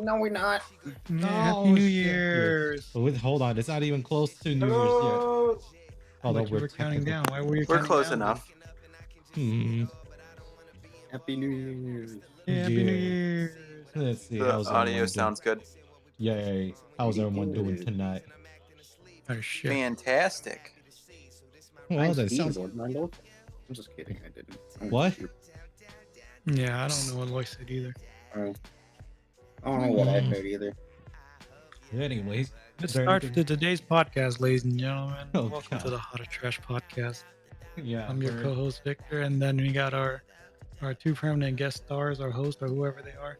No, we're not. Yeah, Happy No New shit. Year's. Hold on, it's not even close to New Year's yet. Hello. Although But you we're were counting technically. down. Why were you We're counting close down then? enough. Hmm. Happy New Year's. Yeah, Happy New Yeah. Year's. Let's see. The How's audio everyone doing? sounds good. Yay. How's everyone doing tonight? Oh shit. Fantastic. Well, that sounds. My lord. I'm just kidding. I didn't. What? Yeah, I don't know what Lois said either. I don't know what I heard either. Anyways, Let's is there start anything- today's podcast, ladies and gentlemen. Oh, Welcome to God. the Hot or Trash podcast. Yeah. I'm your we're- co-host Victor, and then we got our two permanent guest stars, our host or whoever they are.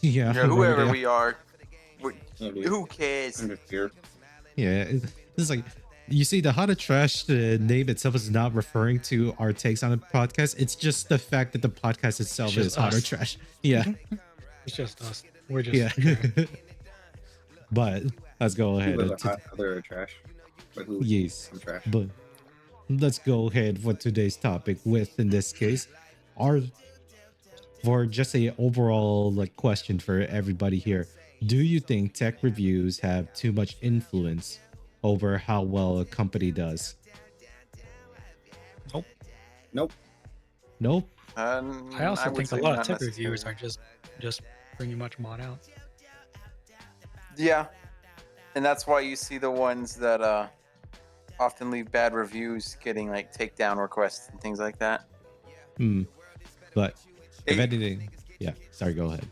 Yeah. Yeah, whoever they we are, Yeah, dude. who cares? I'm just here. Yeah, this is like you see the Hot or Trash name itself is not referring to our takes on the podcast. It's just the fact that the podcast itself It's just is Hot or us. Trash. Yeah, It's just us. We're just yeah. But let's go ahead. People and are hot, other are trash. But who? yes, I'm trash. but let's go ahead for today's topic. With in this case, our for just a overall like question for everybody here. Do you think tech reviews have too much influence over how well a company does? Nope. Nope. I also would think a say lot of not tech reviewers necessarily. are just pretty much bought out. Yeah, and that's why you see the ones that often leave bad reviews getting like takedown requests and things like that. But if Hey, anything, yeah. Sorry, go ahead.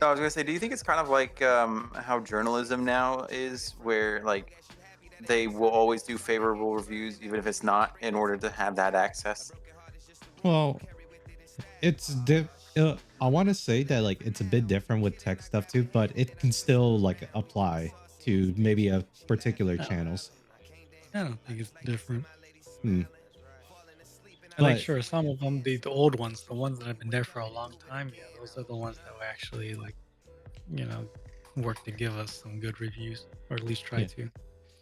I was gonna say, do you think it's kind of like how journalism now is, where like they will always do favorable reviews even if it's not, in order to have that access? Well, I want to say that like it's a bit different with tech stuff too, but it can still like apply to maybe a particular Oh. channels. I don't think it's different. Hmm. I think But- sure some of them, the old ones, the ones that have been there for a long time, yeah, those are the ones that will actually like, work to give us some good reviews, or at least try Yeah. to.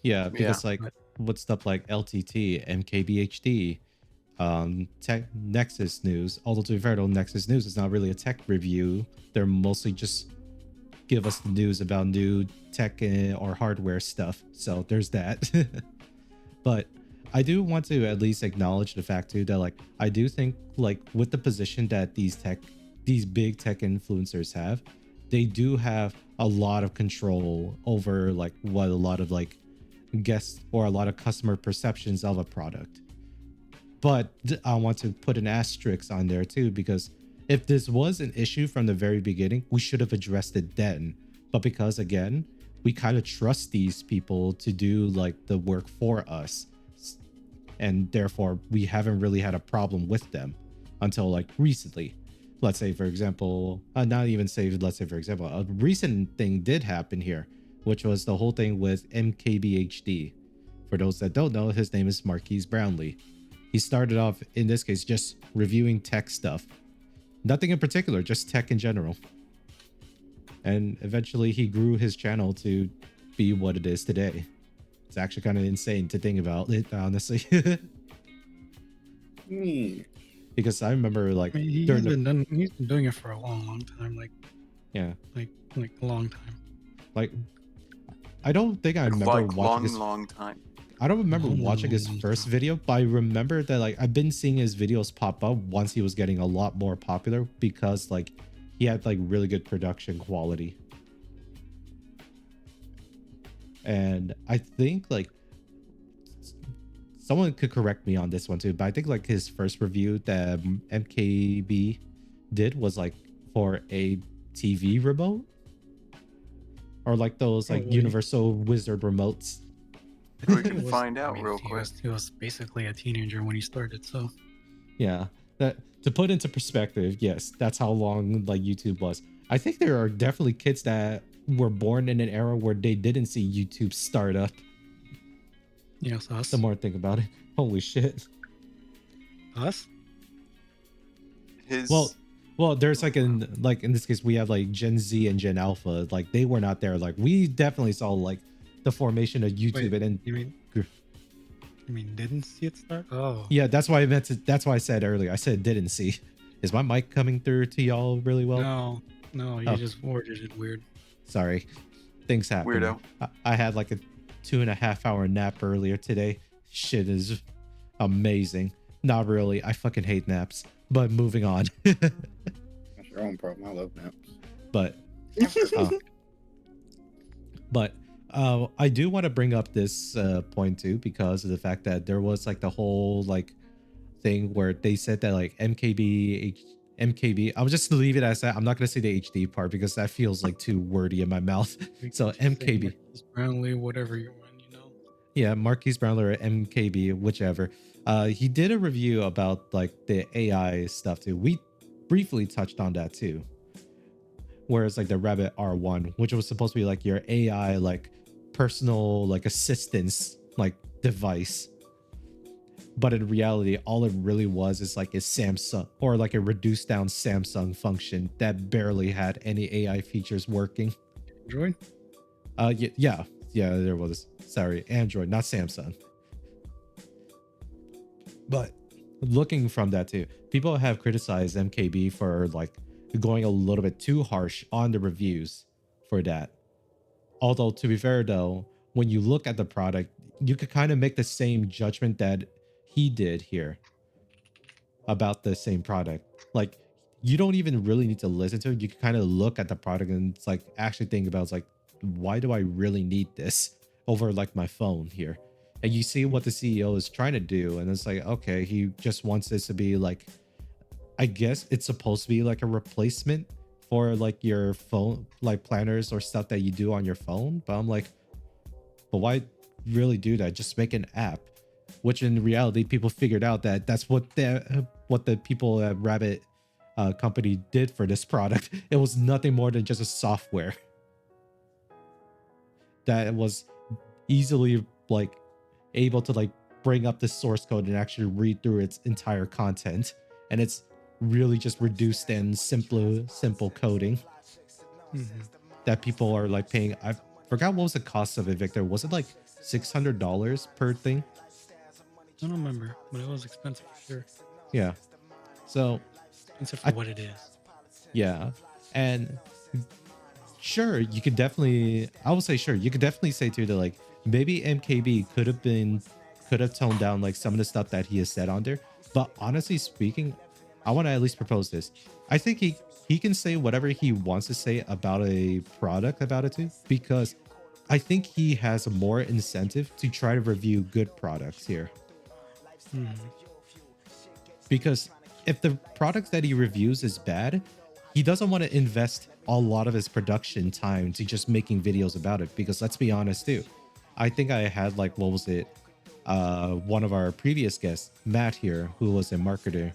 Yeah, because like But- with stuff like LTT, MKBHD, Tech Nexus News. Although to be fair, though, Nexus News is not really a tech review. They're mostly just give us the news about new tech or hardware stuff. So there's that. But I do want to at least acknowledge the fact too that like I do think like with the position that these big tech influencers have, they do have a lot of control over like what a lot of like guests or a lot of customer perceptions of a product. But I want to put an asterisk on there too, because if this was an issue from the very beginning, we should have addressed it then. But because again, we kind of trust these people to do like the work for us, and therefore we haven't really had a problem with them until like recently. Let's say for example, a recent thing did happen here, which was the whole thing with MKBHD. For those that don't know, his name is Marquise Brownlee. He started off in this case just reviewing tech stuff, nothing in particular, just tech in general, and eventually he grew his channel to be what it is today. It's actually kind of insane to think about it, honestly. Because I remember like I mean, he's during the- been doing it for a long time, like yeah, a long time. like I don't think I remember Like watching his long time. I don't remember watching his Mm. first video, but I remember that like I've been seeing his videos pop up once he was getting a lot more popular, because like he had like really good production quality. And I think like someone could correct me on this one too, but I think like his first review that MKB did was like for a TV remote, or like those like Probably. Universal Wizard remotes. We He can was- find I out mean, real he quick. was basically a teenager when he started, so Yeah, that to put into perspective, yes, that's how long like YouTube was. I think there are definitely kids that were born in an era where they didn't see YouTube start up. yes, us. The more I think about it, holy shit. Us? His Well, there's like in this case we have like Gen Z and Gen Alpha. Like they were not there. Like we definitely saw like the formation of YouTube Wait, and You mean I mean, didn't see it start. Oh, Yeah, that's why I meant to. That's why I said earlier. I said didn't see. Is my mic coming through to y'all really well? no, no, you Oh. just worded it weird. Sorry, things happen. Weirdo. I had like a 2.5 hour nap earlier today. Shit is amazing. Not really. I fucking hate naps. But moving on. That's your own problem. I love naps. but uh, but I do want to bring up this point too, because of the fact that there was like the whole like thing where they said that like MKB, I'll just leave it as that. I'm not going to say the HD part because that feels like too wordy in my mouth. You So can just say MKB, Marquise Brownlee, whatever you want, you know. yeah, Marquise Brownlee or MKB, whichever. He did a review about like the AI stuff too. We briefly touched on that too. Whereas like the Rabbit R1, which was supposed to be like your AI like personal like assistance like device, but in reality all it really was is like a Samsung or like a reduced down Samsung function that barely had any AI features working. Android. Yeah, there was. Sorry, Android, not Samsung. But looking from that too, people have criticized MKB for like going a little bit too harsh on the reviews for that. Although to be fair though, when you look at the product, you could kind of make the same judgment that he did here about the same product. Like you don't even really need to listen to it. You can kind of look at the product and it's like actually think about it's like, why do I really need this over like my phone here? And you see what the CEO is trying to do, and it's like, okay, he just wants this to be like, I guess it's supposed to be like a replacement for like your phone, like planners or stuff that you do on your phone. But I'm like, but why really do that? Just make an app. Which in reality, people figured out that that's what the people at Rabbit company did for this product. It was nothing more than just a software that was easily like able to like bring up the source code and actually read through its entire content, and it's really just reduced and simple coding that people are like paying. I forgot what was the cost of it, Victor. Was it like $600 per thing? I don't remember, but it was expensive for sure. Yeah, so Expensive for what it is. yeah, and sure, you could definitely, I would say sure, you could definitely say too that like maybe MKB could have toned down like some of the stuff that he has said on there. But honestly speaking, I want to at least propose this. I think he can say whatever he wants to say about a product about it too, because I think he has more incentive to try to review good products here. Because if the products that he reviews is bad, he doesn't want to invest a lot of his production time to just making videos about it. Because let's be honest too, I think I had like, what was it? One of our previous guests, Matt here, who was a marketer.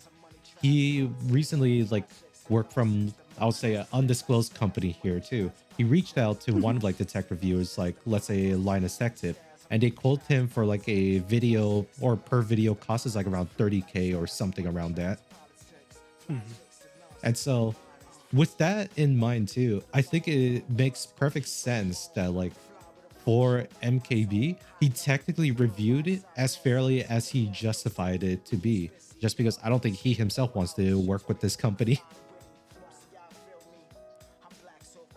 He recently like worked from, I would say, an undisclosed company here too. He reached out to one of like the tech reviewers, like let's say Linus Tech Tip, and they quoted him for like a video or per video cost is like around 30K or something around that. And so with that in mind too, I think it makes perfect sense that like for MKB, he technically reviewed it as fairly as he justified it to be, just because I don't think he himself wants to work with this company.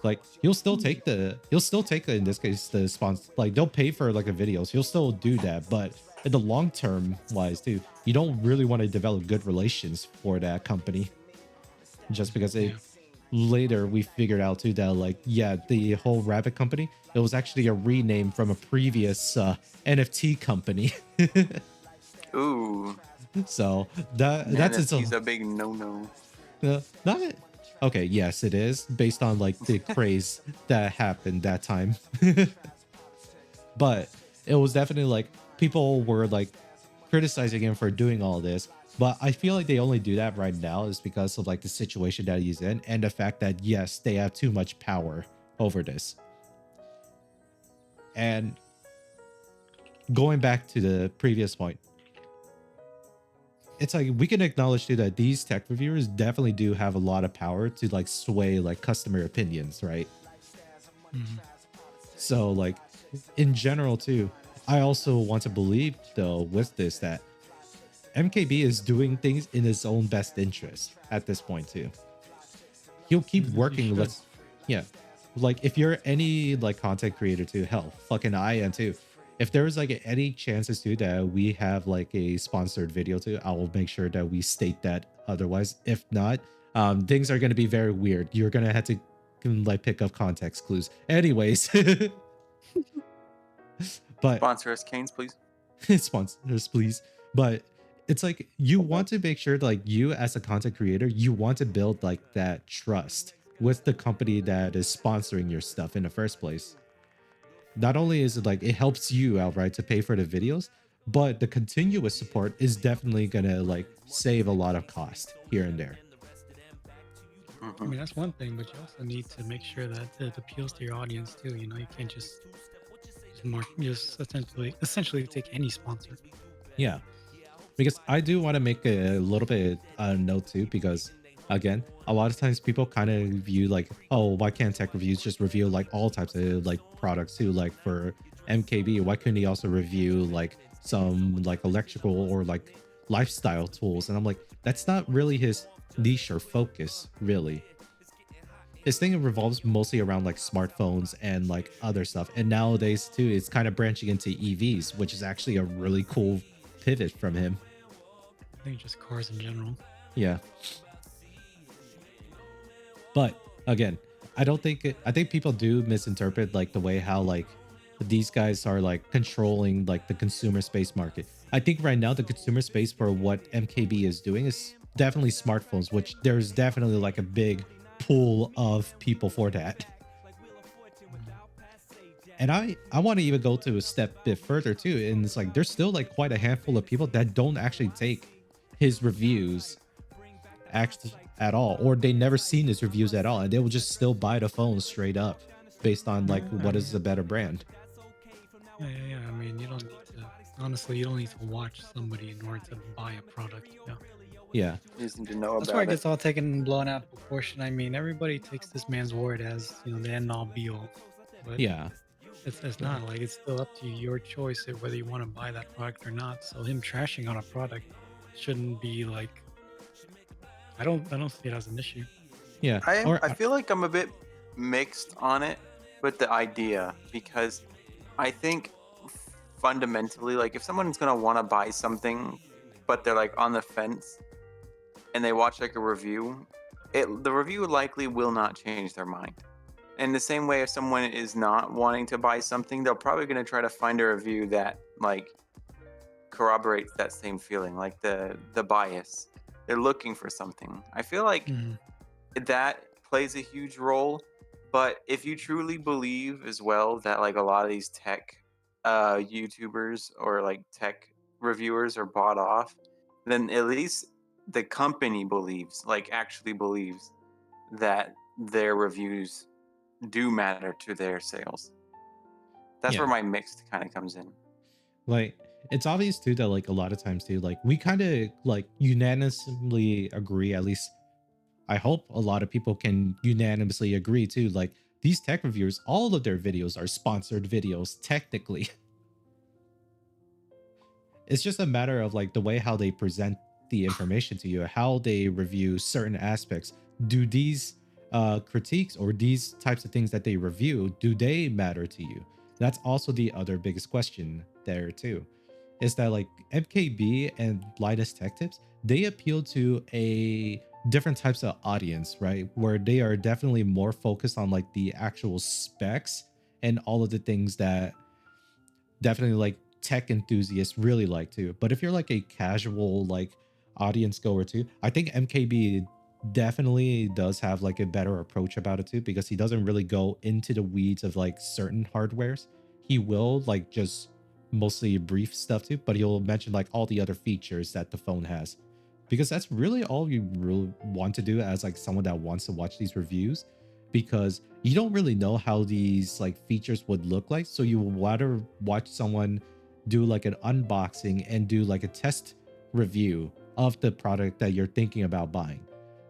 Like he'll still take in this case the sponsor, like they'll pay for like the videos, he'll still do that, but in the long term wise too, you don't really want to develop good relations for that company, just because later we figured out too that like, yeah, the whole Rabbit company, it was actually a rename from a previous NFT company. Ooh. So that's its own. NFT's a big no-no. Not okay, yes it is, based on like the craze that happened that time. But it was definitely like people were like criticizing him for doing all this. But I feel like they only do that right now is because of like the situation that he's in and the fact that yes, they have too much power over this. And going back to the previous point, it's like we can acknowledge too that these tech reviewers definitely do have a lot of power to like sway like customer opinions, right? So like in general too, I also want to believe though with this that MKB is doing things in his own best interest at this point too. He'll keep As he working. should. Yeah, like if you're any like content creator too, hell, fucking I am too. If there's like any chances too that we have like a sponsored video too, I will make sure that we state that. Otherwise, if not, things are gonna be very weird. You're gonna have to like pick up context clues. Anyways, but Sponsor us, Canes, please. sponsors please. But it's like you want to make sure like you as a content creator, you want to build like that trust with the company that is sponsoring your stuff in the first place. Not only is it like it helps you outright to pay for the videos, but the continuous support is definitely gonna like save a lot of cost here and there. I mean, that's one thing, but you also need to make sure that it appeals to your audience too. You know, you can't just essentially take any sponsor. Yeah, because I do want to make a little bit note too, because again, a lot of times people kind of view like, oh, why can't tech reviews just review like all types of like products too? Like for MKB, why couldn't he also review like some like electrical or like lifestyle tools? And I'm like, that's not really his niche or focus, really. His thing revolves mostly around like smartphones and like other stuff. And nowadays too, it's kind of branching into EVs, which is actually a really cool pivot from him. I think just cars in general. Yeah. But again, I think people do misinterpret like the way how like these guys are like controlling like the consumer space market. I think right now the consumer space for what MKB is doing is definitely smartphones, which there's definitely like a big pool of people for that. And I want to even go to a step bit further too. And it's like there's still like quite a handful of people that don't actually take his reviews actually at all, or they never seen his reviews at all, and they will just still buy the phone straight up based on like what is a better brand. Yeah. I mean, you don't need to. Honestly, you don't need to watch somebody in order to buy a product. Yeah. Yeah. You just need to know That's why it about it. gets all taken and blown out of proportion. I mean, everybody takes this man's word as the end all be all, but Yeah. it's not. Like, it's still up to you, your choice of whether you want to buy that product or not. So him trashing on a product shouldn't be like. I don't see it as an issue. Yeah. I feel like I'm a bit mixed on it with the idea, because I think fundamentally, like if someone's gonna want to buy something, but they're like on the fence, and they watch like a review, the review likely will not change their mind. In the same way, if someone is not wanting to buy something, they're probably gonna try to find a review that like corroborates that same feeling, like the bias. They're looking for something. I feel like that plays a huge role. But if you truly believe as well that like a lot of these tech YouTubers or like tech reviewers are bought off, then at least the company actually believes that their reviews do matter to their sales. That's Yeah. where my mixed kind of comes in. Like it's obvious too that like a lot of times too, like we kind of like unanimously agree, at least I hope a lot of people can unanimously agree too, like these tech reviewers, all of their videos are sponsored videos technically. It's just a matter of like the way how they present the information to you, how they review certain aspects. Do these critiques or these types of things that they review, do they matter to you? That's also the other biggest question there too, is that like MKB and Linus Tech Tips, they appeal to a different types of audience, right? Where they are definitely more focused on like the actual specs and all of the things that definitely like tech enthusiasts really like too. But if you're like a casual like audience goer too, I think MKB definitely does have like a better approach about it too, because he doesn't really go into the weeds of like certain hardwares. He will like just mostly brief stuff too, but he'll mention like all the other features that the phone has, because that's really all you really want to do as like someone that wants to watch these reviews, because you don't really know how these like features would look like. So you would rather watch someone do like an unboxing and do like a test review of the product that you're thinking about buying.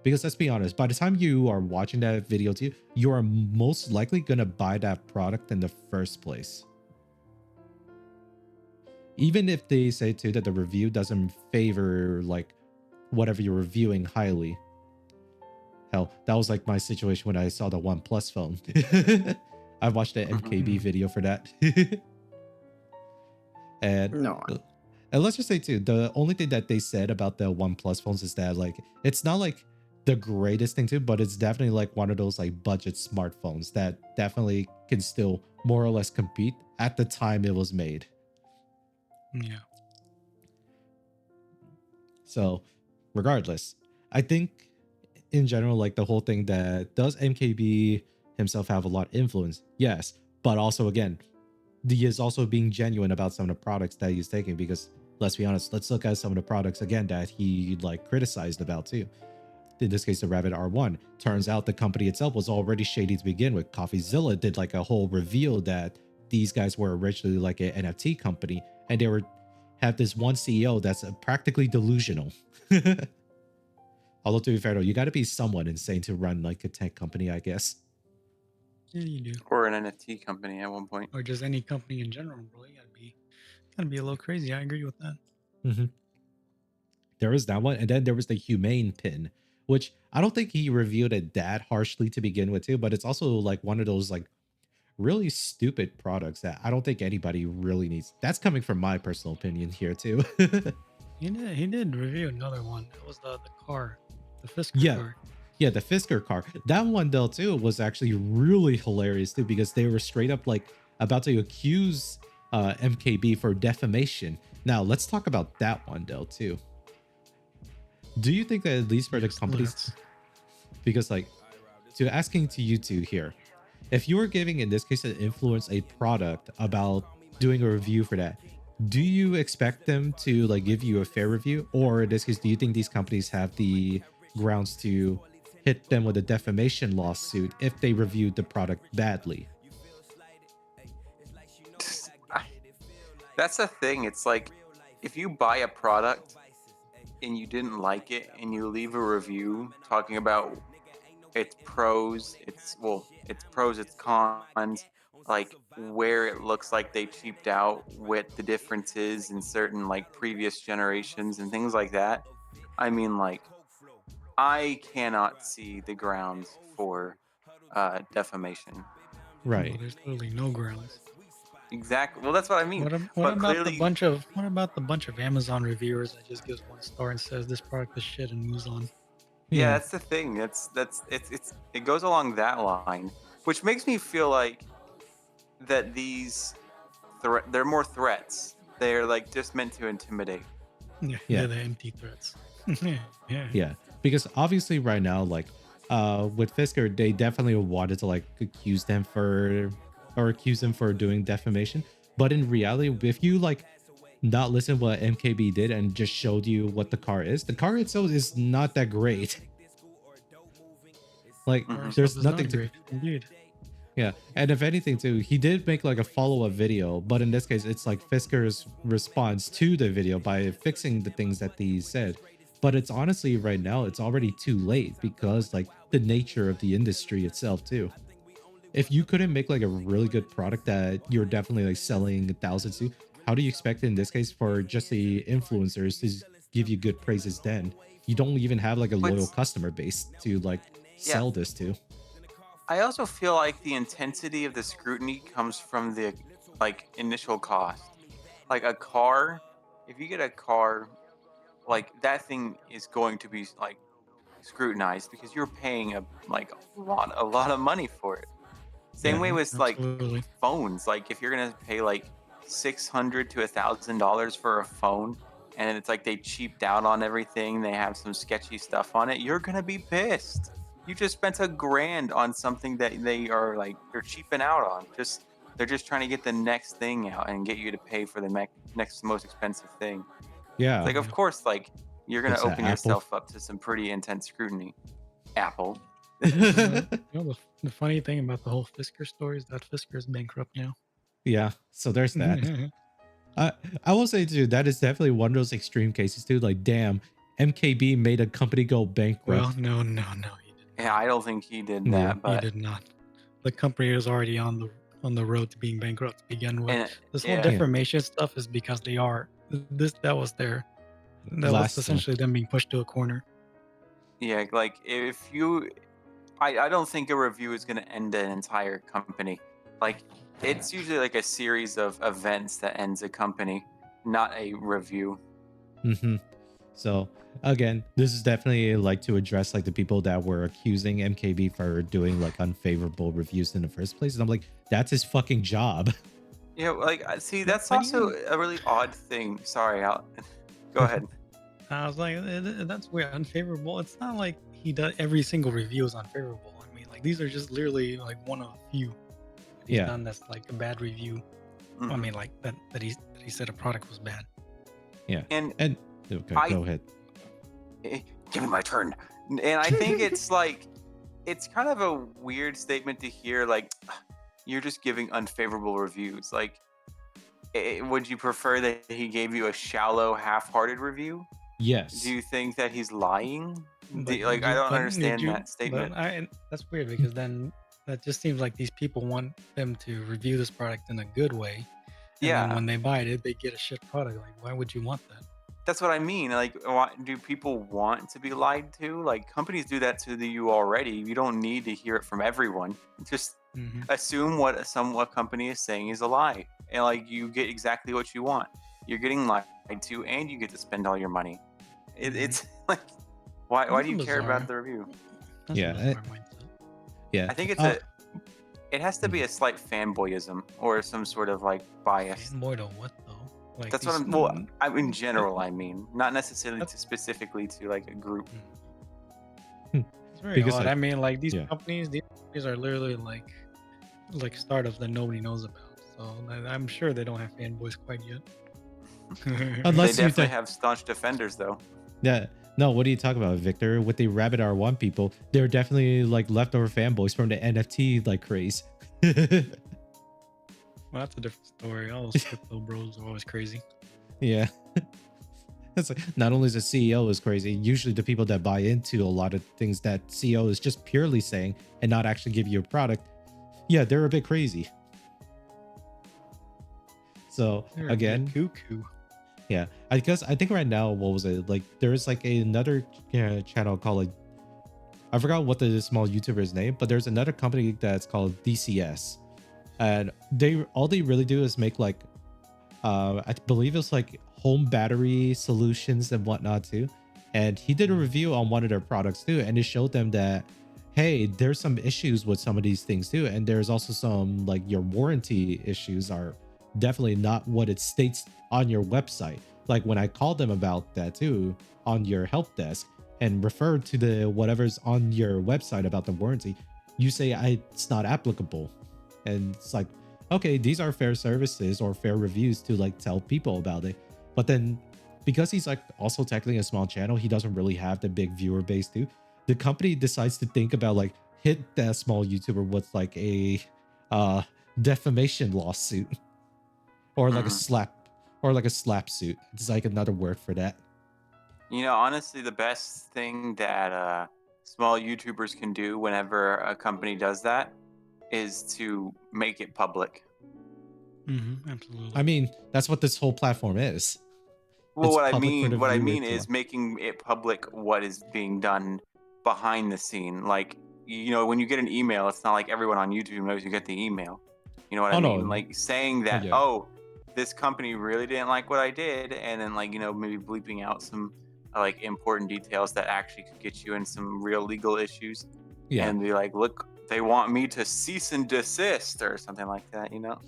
Because let's be honest, by the time you are watching that video too, you are most likely going to buy that product in the first place. even if they say too that the review doesn't favor like whatever you're reviewing highly. Hell, that was like my situation when I saw the OnePlus phone. I watched the MKB video for that. and No. and let's just say too, the only thing that they said about the OnePlus phones is that like it's not like the greatest thing too, but it's definitely like one of those like budget smartphones that definitely can still more or less compete at the time it was made. Yeah. So regardless, I think in general, like the whole thing that does MKB himself have a lot of influence? Yes. But also again, he is also being genuine about some of the products that he's taking, because let's be honest, let's look at some of the products again that he like criticized about too. In this case, the Rabbit R1. Turns out the company itself was already shady to begin with. CoffeeZilla did like a whole reveal that these guys were originally like an NFT company, and they have this one CEO that's practically delusional. Although to be fair though, you got to be somewhat insane to run like a tech company, I guess. Yeah, you do. Or an NFT company at one point. Or just any company in general, bro. You gotta be a little crazy. I agree with that. Mm-hmm. There was that one, and then there was the Humane pin, which I don't think he reviewed it that harshly to begin with too, but it's also like one of those like really stupid products that I don't think anybody really needs. That's coming from my personal opinion here too. He did review another one. That was the car, the Fisker Yeah. car. Yeah, the Fisker car. That one though too was actually really hilarious too, because they were straight up like about to accuse MKB for defamation. Now let's talk about that one though too. Do you think that at least for the Yes, companies, let's. because like to asking to you two here, if you were giving in this case an influence a product about doing a review for that, do you expect them to like give you a fair review, or in this case, do you think these companies have the grounds to hit them with a defamation lawsuit if they reviewed the product badly? That's the thing. It's like if you buy a product and you didn't like it and you leave a review talking about its pros, its pros, its cons, like where it looks like they cheaped out, what the differences in certain like previous generations and things like that. I mean, like, I cannot see the grounds for defamation. Right. Well, there's literally no grounds. Exactly. Well, that's what I mean. What But about clearly, the bunch of Amazon reviewers that just gives 1 star and says this product is shit and moves on? yeah, that's the thing. It goes along that line, which makes me feel like that they're more threats. They're like just meant to intimidate. Yeah, Yeah. they're empty threats. yeah. Yeah, because obviously right now, like with Fisker, they definitely wanted to like accuse them for doing defamation. But in reality, if you like not listen to what MKB did and just showed you what the car itself is not that great. Like Mhm. there's Stuff is nothing not to great, indeed. Yeah, and if anything too, he did make like a follow-up video, but in this case, it's like Fisker's response to the video by fixing the things that he said. But it's honestly right now, it's already too late because like the nature of the industry itself too. If you couldn't make like a really good product that you're definitely like selling thousands to, how do you expect in this case for just the influencers to give you good praises then? You don't even have like a loyal What's- customer base to like Yeah. sell this to. I also feel like the intensity of the scrutiny comes from the like initial cost. Like a car, if you get a car, like that thing is going to be like scrutinized because you're paying a lot of money for it. Same Yeah, way with like Absolutely. phones. Like if you're gonna pay like $600 to $1,000 for a phone, and it's like they cheaped out on everything, they have some sketchy stuff on it, you're gonna be pissed. You just spent $1,000 on something that they're cheaping out on. They're just trying to get the next thing out and get you to pay for the next most expensive thing. Yeah. It's like, of course, like you're gonna What's that, open Apple? yourself up to some pretty intense scrutiny. Apple. The funny thing about the whole Fisker story is that Fisker is bankrupt now. Yeah, so there's that. I will say too, that is definitely one of those extreme cases too. Like, damn, MKB made a company go bankrupt. Well, no, he didn't. Yeah, I don't think he did Yeah, that, He but did not. The company is already on on the road to being bankrupt to begin with. And This whole yeah, defamation stuff is because they are. That was Last essentially them being pushed to a corner. yeah, like if you, I don't think a review is going to end an entire company. Like it's usually like a series of events that ends a company, not a review. So again, this is definitely like to address like the people that were accusing MKB for doing like unfavorable reviews in the first place. And I'm like, that's his fucking job. Yeah, like see, that's But also a really odd thing. Sorry, I'll go ahead. I was like, that's weird. Unfavorable. It's not like he does every single review is unfavorable. I mean, like these are just literally like one of a few. He's Yeah. done that's like a bad review. I Mhm. mean, like that he said a product was bad. And Okay, I- go ahead. give me my turn. And I think it's like, it's kind of a weird statement to hear. Like, you're just giving unfavorable reviews. Like, would you prefer that he gave you a shallow, half-hearted review? Yes. Do you think that he's lying? But Like, I don't understand that statement. And that's weird because then that just seems like these people want them to review this product in a good way. And Yeah. then when they buy it, they get a shit product. Like, why would you want that? That's what I mean. Like, do people want to be lied to? Like, companies do that to you already. You don't need to hear it from everyone. Just assume what what company is saying is a lie, and like you get exactly what you want. You're getting lied to, and you get to spend all your money. It's like, why do you care Bizarre. about the review? That's a Yeah, bizarre mindset. Yeah. I think it's Oh. it has to be a slight fanboyism or some sort of like bias. Fanboy to what though? Like That's what these- I'm. Well, in general, I mean, not necessarily That's- specifically to like a group. It's very Because, odd. like- I mean, like these yeah. companies are literally like startups that nobody knows about. So I'm sure they don't have fanboys quite yet. Unless They you definitely think- have staunch defenders, though. Yeah. No, what are you talking about, Victor? With the Rabbit R1 people, they're definitely like leftover fanboys from the NFT like craze. Well, that's a different story. All those crypto bros are always crazy. Yeah. It's like not only is the CEO is crazy, usually the people that buy into a lot of things that CEO is just purely saying and not actually give you a product, yeah, they're a bit crazy. So They're a bit again, cuckoo. yeah, I guess I think right now, what was it like? There's like another channel called like, I forgot what the small YouTuber's name, but there's another company that's called DCS, and all they really do is make like, I believe it's like home battery solutions and whatnot too. And he did a review on one of their products too, and it showed them that, hey, there's some issues with some of these things too, and there's also some like your warranty issues are definitely not what it states on your website. Like when I called them about that too on your help desk and referred to the whatever's on your website about the warranty, you say it's not applicable. And it's like, okay, these are fair services or fair reviews to like tell people about it. But then because he's like also technically a small channel, he doesn't really have the big viewer base too. The company decides to think about like hit that small YouTuber with like a defamation lawsuit or like a slap suit. It's like another word for that. You know, honestly, the best thing that small YouTubers can do whenever a company does that is to make it public. Absolutely. I mean, that's what this whole platform is. Well, It's what I public for the mean viewer to is watch. making it public what is being done behind the scene. Like, you know, when you get an email, it's not like everyone on YouTube knows you get the email. You know what I Oh, no. mean? Like saying that, yeah. oh, this company really didn't like what I did, and then like, you know, maybe bleeping out some like important details that actually could get you in some real legal issues. Yeah. And be like, look, they want me to cease and desist or something like that, you know?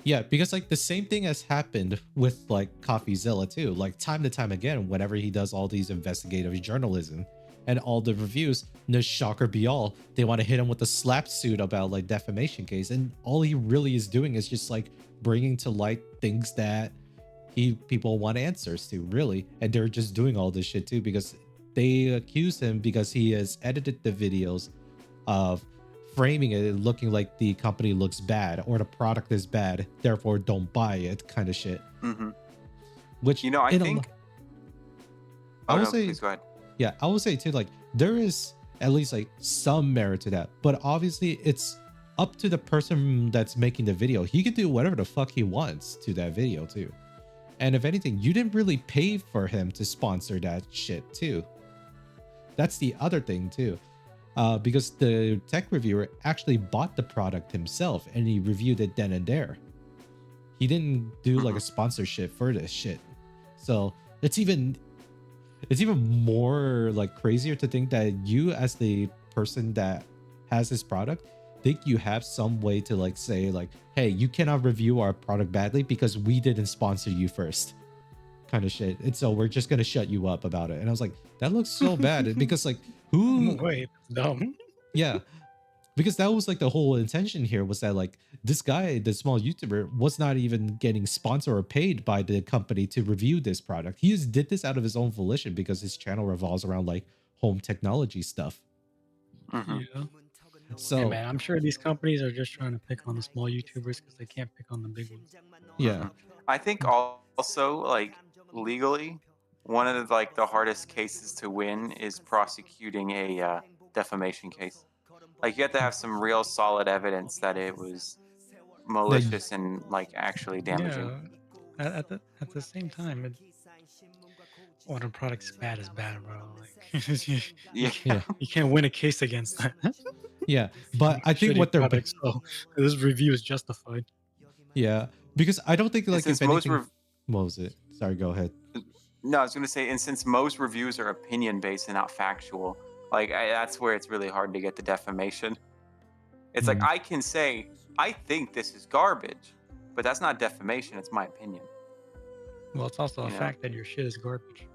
Yeah, because like the same thing has happened with like CoffeeZilla too. Like time to time again, whenever he does all these investigative journalism and all the reviews, no shocker be all, they want to hit him with a slap suit about like defamation case, and all he really is doing is just like bringing to light things that people want answers to, really. And they're just doing all this shit too because they accuse him because he has edited the videos of framing it and looking like the company looks bad or the product is bad, therefore don't buy it, kind of shit. Mm-hmm. Which, You know, I in a think. I Oh, will no, say- please go ahead. yeah, I will say too, like there is at least like some merit to that, but obviously it's up to the person that's making the video. He can do whatever the fuck he wants to that video too. And if anything, you didn't really pay for him to sponsor that shit too. That's the other thing too. Because the tech reviewer actually bought the product himself and he reviewed it then and there. He didn't do like a sponsorship for this shit. So it's even more like crazier to think that you, as the person that has this product, think you have some way to like say like, hey, you cannot review our product badly because we didn't sponsor you first, kind of shit. And so we're just gonna shut you up about it. And I was like, that looks so bad. Because like who Wait, dumb. yeah, because that was like the whole intention here, was that like this guy, the small YouTuber, was not even getting sponsored or paid by the company to review this product. He just did this out of his own volition because his channel revolves around like home technology stuff. Mhm. Yeah. So Hey, man, I'm sure these companies are just trying to pick on the small YouTubers because they can't pick on the big ones. yeah, I think also like legally, one of the, like the hardest cases to win is prosecuting a defamation case. Like you have to have some real solid evidence that it was malicious and like actually damaging. Yeah. At the same time, when a product's bad is bad, bro. Like you, Yeah. yeah, you can't win a case against that. yeah. But I think Shitty what they're product, so this review is justified. yeah, because I don't think And like if since most anything, what was it? Sorry, go ahead. no, I was gonna say, and since most reviews are opinion based and not factual, like that's where it's really hard to get the defamation. It's like Mhm. I can say I think this is garbage, but that's not defamation. It's my opinion. Well, it's also a Yeah. fact that your shit is garbage.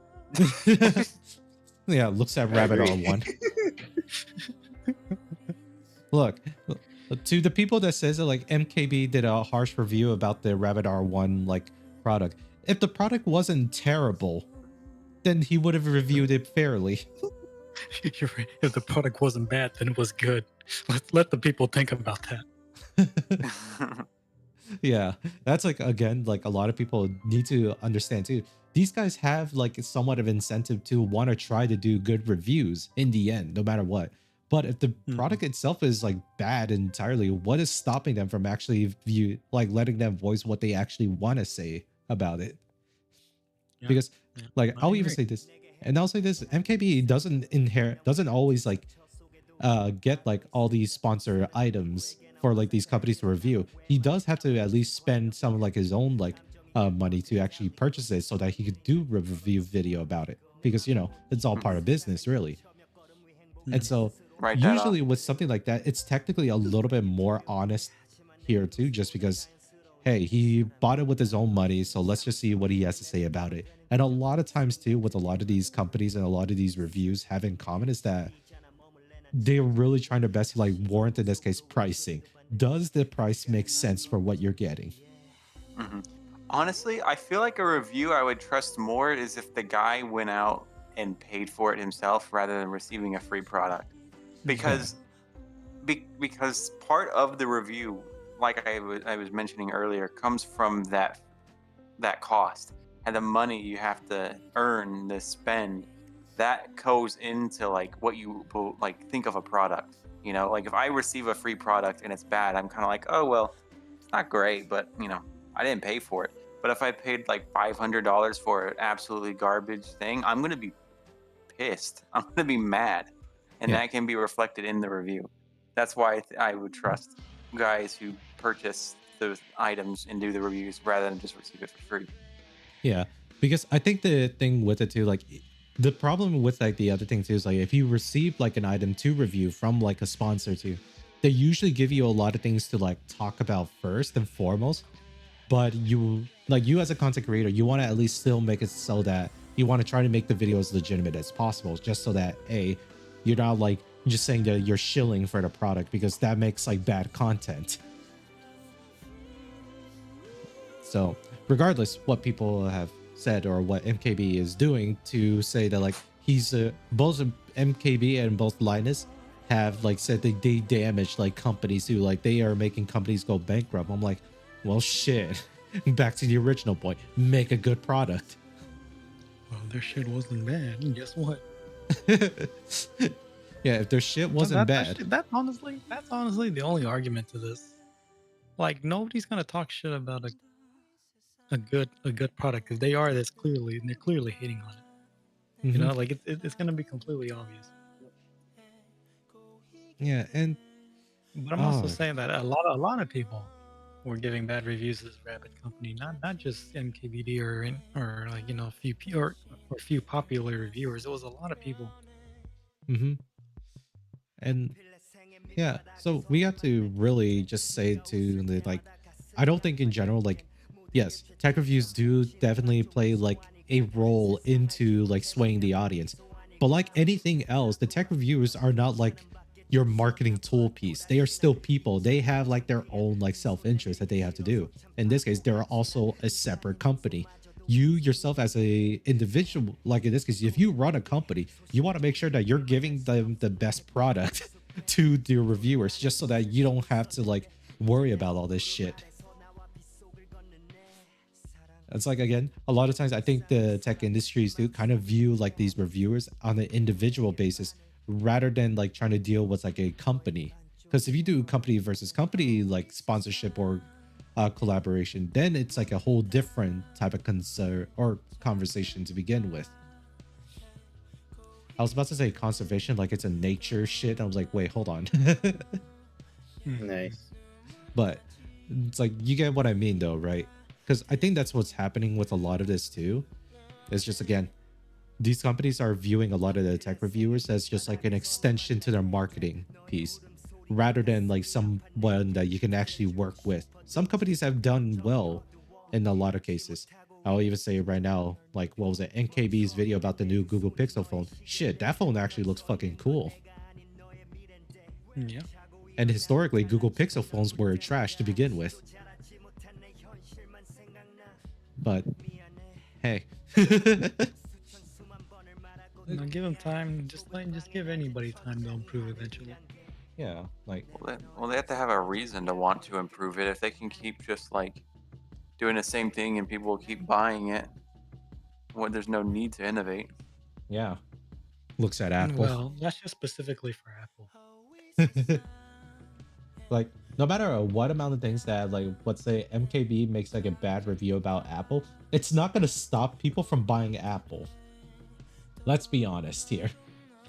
Yeah, looks at I Rabbit agree. R1. Look, to the people that says that like MKB did a harsh review about the Rabbit R1 like product. If the product wasn't terrible, then he would have reviewed it fairly. You're right. If the product wasn't bad, then it was good. Let the people think about that. Yeah, that's like, again, like a lot of people need to understand too. These guys have like somewhat of incentive to want to try to do good reviews in the end, no matter what. But if the product itself is like bad entirely, what is stopping them from actually letting them voice what they actually want to say about it? Yeah, Because yeah, like I I'll even agree. say this, and I'll say this: MKB doesn't always like get like all these sponsor items for like these companies to review. He does have to at least spend some of like his own like money to actually purchase it so that he could do a review video about it, because you know it's all part of business really. And so Write that off. usually with something like that, it's technically a little bit more honest here too, just because hey, he bought it with his own money, so let's just see what he has to say about it. And a lot of times too, with a lot of these companies and a lot of these reviews have in common is that they're really trying their best to like warrant, in this case, pricing. Does the price make sense for what you're getting? Mhm. Honestly, I feel like a review I would trust more is if the guy went out and paid for it himself rather than receiving a free product, because because part of the review, like I was mentioning earlier, comes from that cost and the money you have to earn, the spend that goes into like what you like think of a product. You know, like if I receive a free product and it's bad, I'm kind of like, oh well, it's not great, but you know, I didn't pay for it. But if I paid like $500 for an absolutely garbage thing, I'm gonna be pissed. I'm gonna be mad, and Yeah. that can be reflected in the review. That's why I would trust guys who purchase those items and do the reviews rather than just receive it for free. Yeah, because I think the thing with it too, like the problem with like the other thing too is like if you receive like an item to review from like a sponsor too, they usually give you a lot of things to like talk about first and foremost. But you as a content creator, you want to at least still make it so that you want to try to make the video as legitimate as possible, just so that you're not like just saying that you're shilling for the product, because that makes like bad content. So regardless what people have said or what MKB is doing to say that like he's both MKB and both Linus have like said that they damaged like companies who like they are making companies go bankrupt. I'm like, well shit. Back to the original point, make a good product. Well, their shit wasn't bad. And guess what? Yeah, if their shit wasn't bad. That's honestly the only argument to this. Like nobody's gonna talk shit about a good product because they're clearly hating on it. You Mhm. know, like it's gonna be completely obvious. Yeah, and But I'm also oh, saying that a lot of people were giving bad reviews to this Rabbit company, not just MKBD or like you know a few or a few popular reviewers. It was a lot of people. hmm and yeah, so we have to really just say to the like, I don't think in general, like, yes, tech reviews do definitely play like a role into like swaying the audience. But like anything else, the tech reviewers are not like your marketing tool piece. They are still people. They have like their own like self-interest that they have to do. In this case, they're also a separate company. You yourself as a individual, like in this case, if you run a company, you want to make sure that you're giving them the best product to your reviewers just so that you don't have to like worry about all this shit. It's like, again, a lot of times I think the tech industries do kind of view like these reviewers on an individual basis rather than like trying to deal with like a company. Because if you do company versus company like sponsorship or collaboration, then it's like a whole different type of concern or conversation to begin with. I was about to say conservation like it's a nature shit. I was like, wait, hold on. Nice. But it's like, you get what I mean though, right? Because I think that's what's happening with a lot of this too. It's just, again, these companies are viewing a lot of the tech reviewers as just like an extension to their marketing piece rather than like someone that you can actually work with. Some companies have done well in a lot of cases. I'll even say right now, like, what was it, NKB's video about the new Google Pixel phone? Shit, that phone actually looks fucking cool. Yeah. And historically, Google Pixel phones were trash to begin with. But hey. No, give them time. Just give anybody time to improve eventually. Yeah, like, Well, they have to have a reason to want to improve it. If they can keep just like doing the same thing and people will keep buying it, well, there's no need to innovate. yeah. Looks at Apple. Well, that's just specifically for Apple. Like, no matter what amount of things that, like, let's say MKB makes like a bad review about Apple, it's not gonna stop people from buying Apple. Let's be honest here.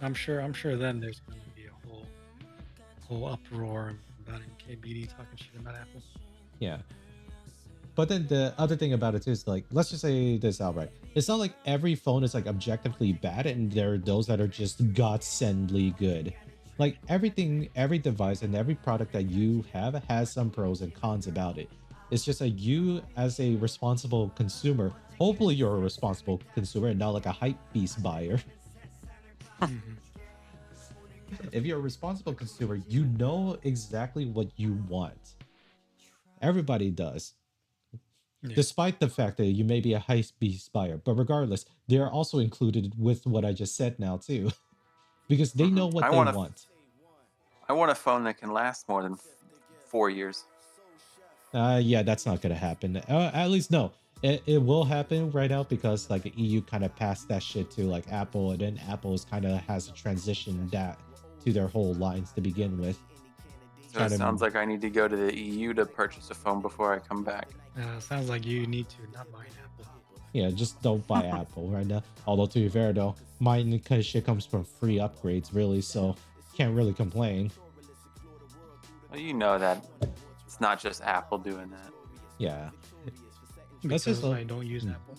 I'm sure then there's going to be a whole uproar about MKBD talking shit about Apple. Yeah. But then the other thing about it too is, like, let's just say this outright. It's not like every phone is like objectively bad and there are those that are just godsendly good. Like, everything, every device and every product that you have has some pros and cons about it. It's just that you, as a responsible consumer, hopefully you're a responsible consumer and not like a hype beast buyer. Mhm. If you're a responsible consumer, you know exactly what you want. Everybody does. Yeah. Despite the fact that you may be a hype beast buyer, but regardless, they are also included with what I just said now too, because they know what I they want a want. I want a phone that can last more than 4 years. Yeah, that's not gonna happen. At least no, it will happen right now because like EU kind of passed that shit to like Apple, and then Apple's kind of has to transition that to their whole lines to begin with. So Try it to- sounds like I need to go to the EU to purchase a phone before I come back. Sounds like you need to not buy an Apple. Yeah, just don't buy Apple right now. Although to be fair though, mine because shit comes from free upgrades really, so can't really complain. Well, you know that it's not just Apple doing that. Yeah. Because just I don't use Hmm. Apple.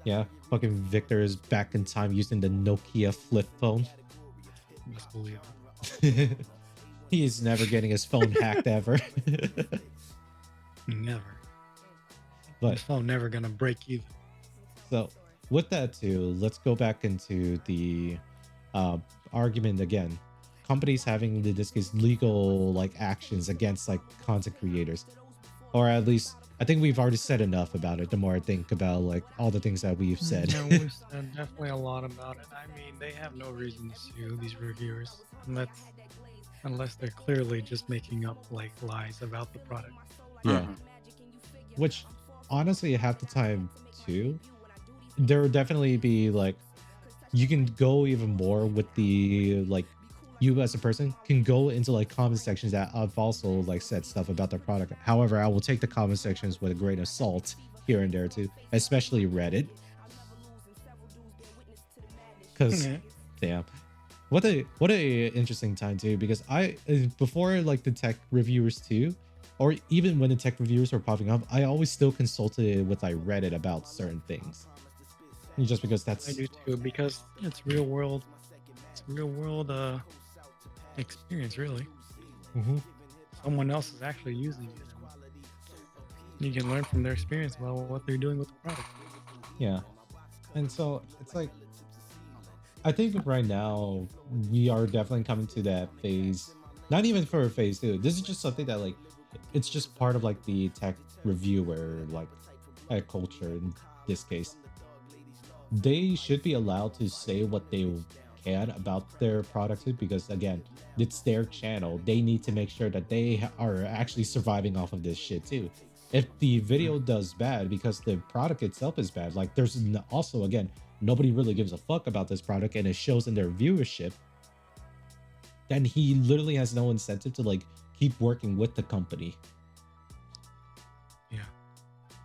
Yeah, fucking Victor is back in time using the Nokia flip phone. Best believe it. He's never getting his phone hacked ever. Never. But This phone never gonna break either. so with that too, let's go back into the argument again. Companies having in this case legal like actions against like content creators, or at least I think we've already said enough about it. The more I think about like all the things that we've said. Yeah, we've said definitely a lot about it. I mean, they have no reason to sue these reviewers unless they're clearly just making up like lies about the product. Yeah. Mhm. Which honestly half the time too, there would definitely be like you can go even more with the like you as a person can go into like comment sections that I've also like said stuff about their product. However, I will take the comment sections with a grain of salt here and there too, especially Reddit. Because Yeah. damn, what a interesting time too. Because before like the tech reviewers too, or even when the tech reviewers were popping up, I always still consulted with like Reddit about certain things. Just because I that's do too, because it's real world. It's real world experience, really. Mhm. Someone else is actually using it. You can learn from their experience about what they're doing with the product. Yeah. And so it's like I think right now we are definitely coming to that phase. Not even for a phase two. This is just something that like it's just part of like the tech reviewer like culture in this case. They should be allowed to say what they can about their product too, because again, it's their channel. They need to make sure that they are actually surviving off of this shit too. If the video does bad because the product itself is bad, like there's also again nobody really gives a fuck about this product and it shows in their viewership, then he literally has no incentive to like keep working with the company. Yeah.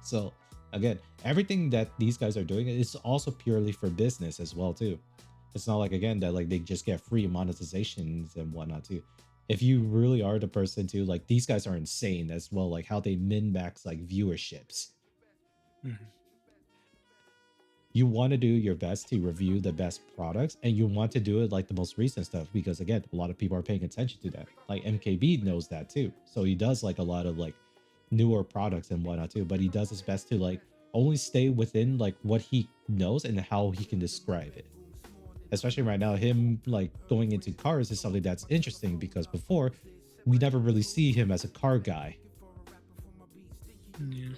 So again, everything that these guys are doing is also purely for business as well too. It's not like again that like they just get free monetizations and whatnot too. If you really are the person too, like these guys are insane as well, like how they min max like viewerships. Mhm. You want to do your best to review the best products and you want to do it like the most recent stuff because again a lot of people are paying attention to that. Like MKB knows that too, so he does like a lot of like newer products and whatnot too, but he does his best to like only stay within like what he knows and how he can describe it. Especially right now, him like going into cars is something that's interesting because before we never really see him as a car guy. Yeah.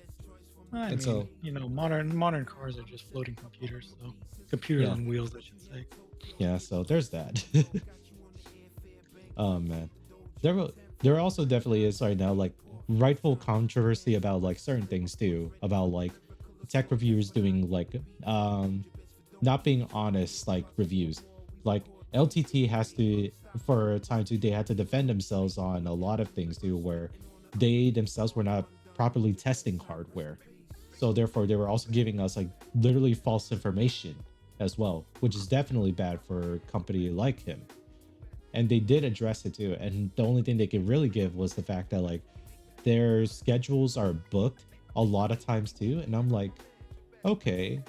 I And mean, so you know, modern cars are just floating computers, so computers yeah, on wheels, I should say. yeah, so there's that. Oh man, there also definitely is right now like rightful controversy about like certain things too, about like tech reviewers doing like not being honest like reviews. Like LTT has to for a time too, they had to defend themselves on a lot of things too, where they themselves were not properly testing hardware. So therefore they were also giving us like literally false information as well, which is definitely bad for a company like him. And they did address it too. And the only thing they could really give was the fact that like their schedules are booked a lot of times too. And I'm like, okay,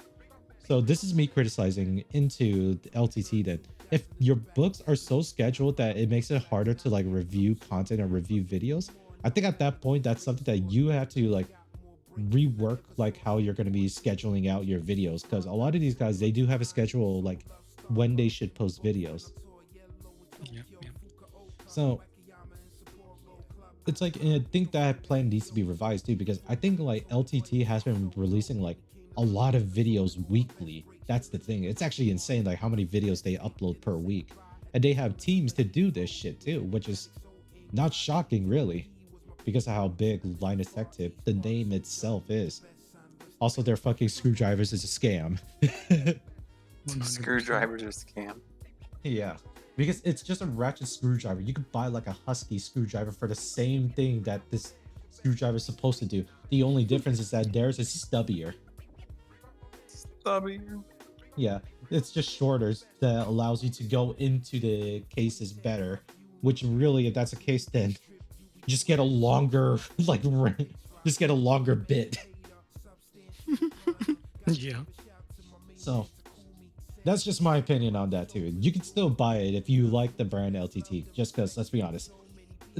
so this is me criticizing into the LTT that if your books are so scheduled that it makes it harder to like review content or review videos, I think at that point that's something that you have to like rework like how you're going to be scheduling out your videos, because a lot of these guys they do have a schedule like when they should post videos. Yeah, yeah. So it's like, and I think that plan needs to be revised too, because I think like LTT has been releasing like a lot of videos weekly. That's the thing. It's actually insane like how many videos they upload per week. And they have teams to do this shit too, which is not shocking really, because of how big Linus Tech Tip, the name itself is. Also, their fucking screwdrivers is a scam. 100%. Screwdrivers are scam. Yeah, because it's just a ratchet screwdriver. You could buy like a Husky screwdriver for the same thing that this screwdriver is supposed to do. The only difference is that theirs is stubbier. Stubby. Yeah, it's just shorter that allows you to go into the cases better. Which really, if that's the case, then just get a longer like just get a longer bit. Yeah. So that's just my opinion on that too. You can still buy it if you like the brand LTT, just because let's be honest,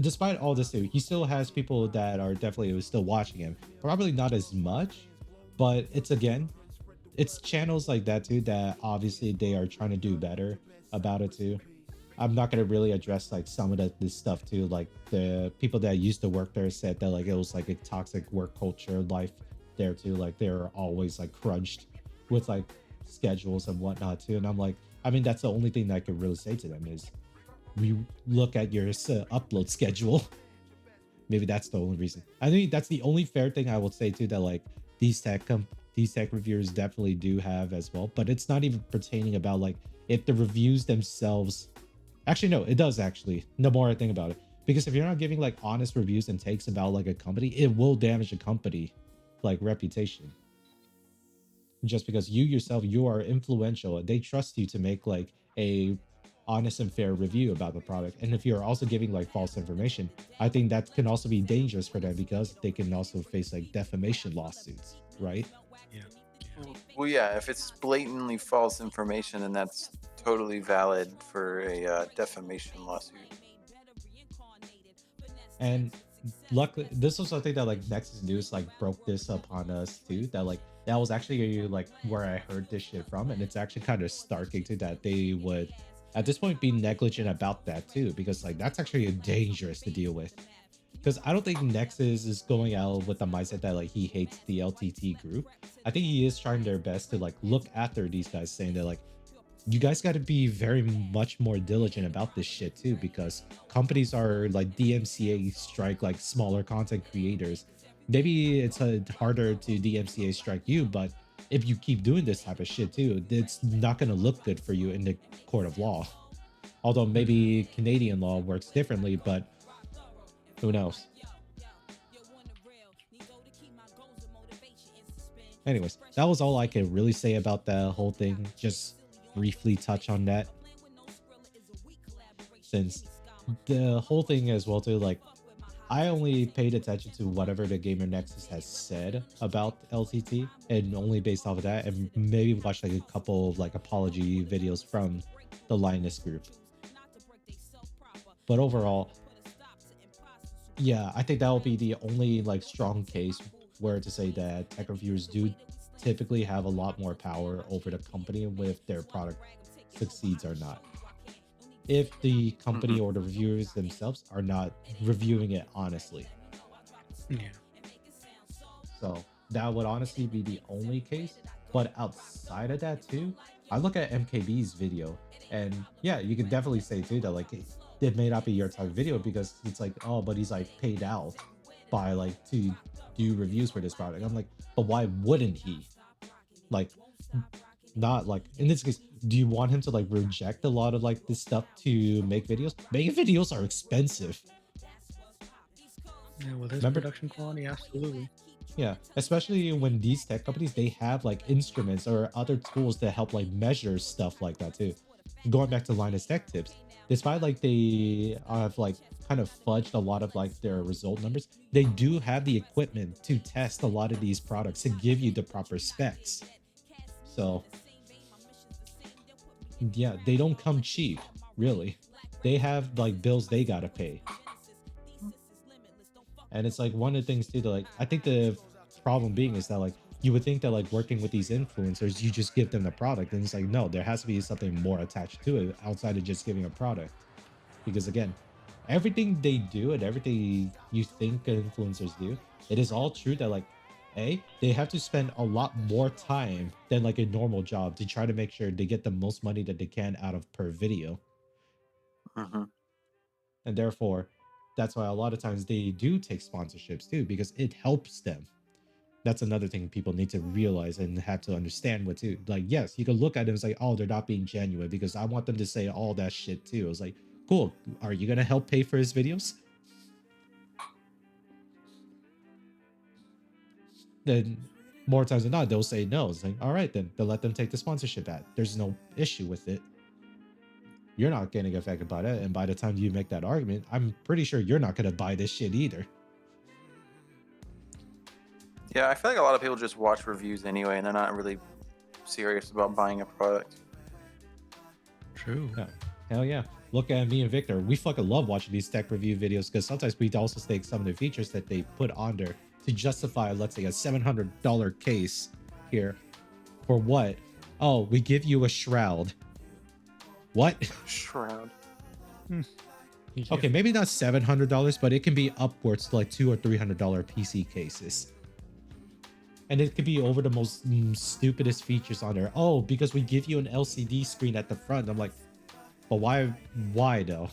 despite all this too, he still has people that are definitely still watching him. Probably not as much, but it's again, it's channels like that too that obviously they are trying to do better about it too. I'm not gonna really address like some of this stuff too. Like the people that used to work there said that like it was like a toxic work culture life there too. Like they're always like crunched with like schedules and whatnot too. And I'm like, I mean, that's the only thing that I could really say to them is we look at your upload schedule. Maybe that's the only reason. I think that's the only fair thing I would say too, that like these these tech reviewers definitely do have as well, but it's not even pertaining about like if the reviews themselves. Actually, no, it does actually. The more I think about it, because if you're not giving like honest reviews and takes about like a company, it will damage a company like reputation. Just because you yourself, you are influential and they trust you to make like a honest and fair review about the product. And if you're also giving like false information, I think that can also be dangerous for them because they can also face like defamation lawsuits, right? Yeah. Well, yeah, if it's blatantly false information, then that's totally valid for a defamation lawsuit. And luckily, this was something that like Nexus News like broke this upon us too. That like that was actually like where I heard this shit from, and it's actually kind of starking to that they would at this point be negligent about that too, because like that's actually dangerous to deal with. Because I don't think Nexus is going out with the mindset that like he hates the LTT group. I think he is trying their best to like look after these guys, saying that like you guys got to be very much more diligent about this shit too, because companies are like DMCA strike like smaller content creators. Maybe it's harder to DMCA strike you, but if you keep doing this type of shit too, it's not going to look good for you in the court of law. Although maybe Canadian law works differently, but who knows? Anyways, that was all I could really say about the whole thing. Just briefly touch on that. Since the whole thing as well too, like I only paid attention to whatever the Gamer Nexus has said about LTT and only based off of that, and maybe watch like a couple of like apology videos from the Linus group. But overall, yeah, I think that will be the only like strong case where to say that tech reviewers do typically have a lot more power over the company if their product succeeds or not. If the company or the reviewers themselves are not reviewing it honestly. Yeah. So that would honestly be the only case. But outside of that too, I look at MKB's video and yeah, you can definitely say too that like it may not be your type of video because it's like, oh, but he's like paid out by like to do reviews for this product. I'm like, but why wouldn't he? Like, not like in this case, do you want him to like reject a lot of like this stuff to make videos? Making videos are expensive. Yeah, well, there's Remember- production quality, absolutely. Yeah, especially when these tech companies, they have like instruments or other tools to help like measure stuff like that too. Going back to Linus Tech Tips, despite like they have like kind of fudged a lot of like their result numbers, they do have the equipment to test a lot of these products to give you the proper specs. So yeah, they don't come cheap, really. They have like bills they gotta pay. And it's like one of the things too that like I think the problem being is that like you would think that like working with these influencers, you just give them the product, and it's like no, there has to be something more attached to it outside of just giving a product. Because again, everything they do and everything you think influencers do, it is all true that like they have to spend a lot more time than like a normal job to try to make sure they get the most money that they can out of per video. And therefore that's why a lot of times they do take sponsorships too, because it helps them. That's another thing people need to realize and have to understand what too. Like, yes, you can look at it and say, oh, they're not being genuine, because I want them to say all that shit too. It's like, cool, are you gonna help pay for his videos? Then more times than not, they'll say no. It's like, all right, then let them take the sponsorship ad. There's no issue with it. You're not getting affected by that. And by the time you make that argument, I'm pretty sure you're not going to buy this shit either. Yeah, I feel like a lot of people just watch reviews anyway, and they're not really serious about buying a product. True. Yeah. Hell yeah. Look at me and Victor. We fucking love watching these tech review videos because sometimes we also take some of the features that they put on there to justify, let's say, a $700 case here. For what? Oh, we give you a shroud. What? Shroud. Yeah. Okay, maybe not $700, but it can be upwards to like $200 or $300 PC cases. And it could be over the most stupidest features on there. Oh, because we give you an LCD screen at the front. I'm like, but why though?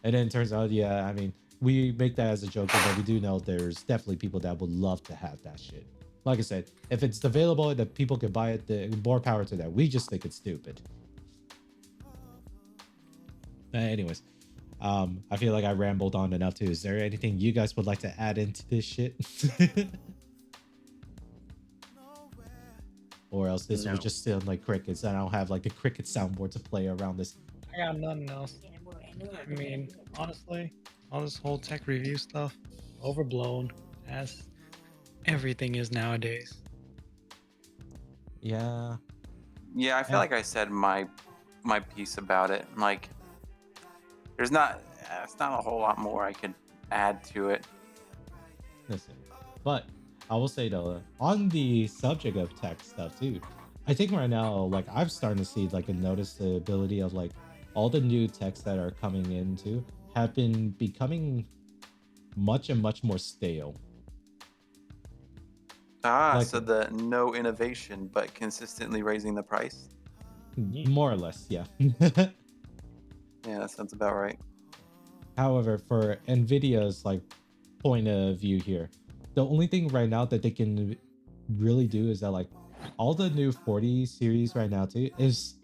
And then it turns out, yeah, I mean, we make that as a joke, but we do know there's definitely people that would love to have that shit. Like I said, if it's available and that people can buy it, the more power to that. We just think it's stupid. Anyways, I feel like I rambled on enough too. Is there anything you guys would like to add into this shit? Or else this No. would just sound like crickets. And I don't have like the cricket soundboard to play around this. I got nothing else. I mean, honestly, all this whole tech review stuff, overblown, as everything is nowadays. Yeah. Yeah, I feel like I said my piece about it. Like, it's not a whole lot more I could add to it. Listen, but I will say though, on the subject of tech stuff too, I think right now, like I'm starting to see like a noticeability of like all the new techs that are coming into have been becoming much more stale. Like- So the no innovation but consistently raising the price. More or less, yeah. Yeah, that sounds about right. However, for Nvidia's like point of view here, the only thing right now that they can really do is that like all the new 40 series right now too is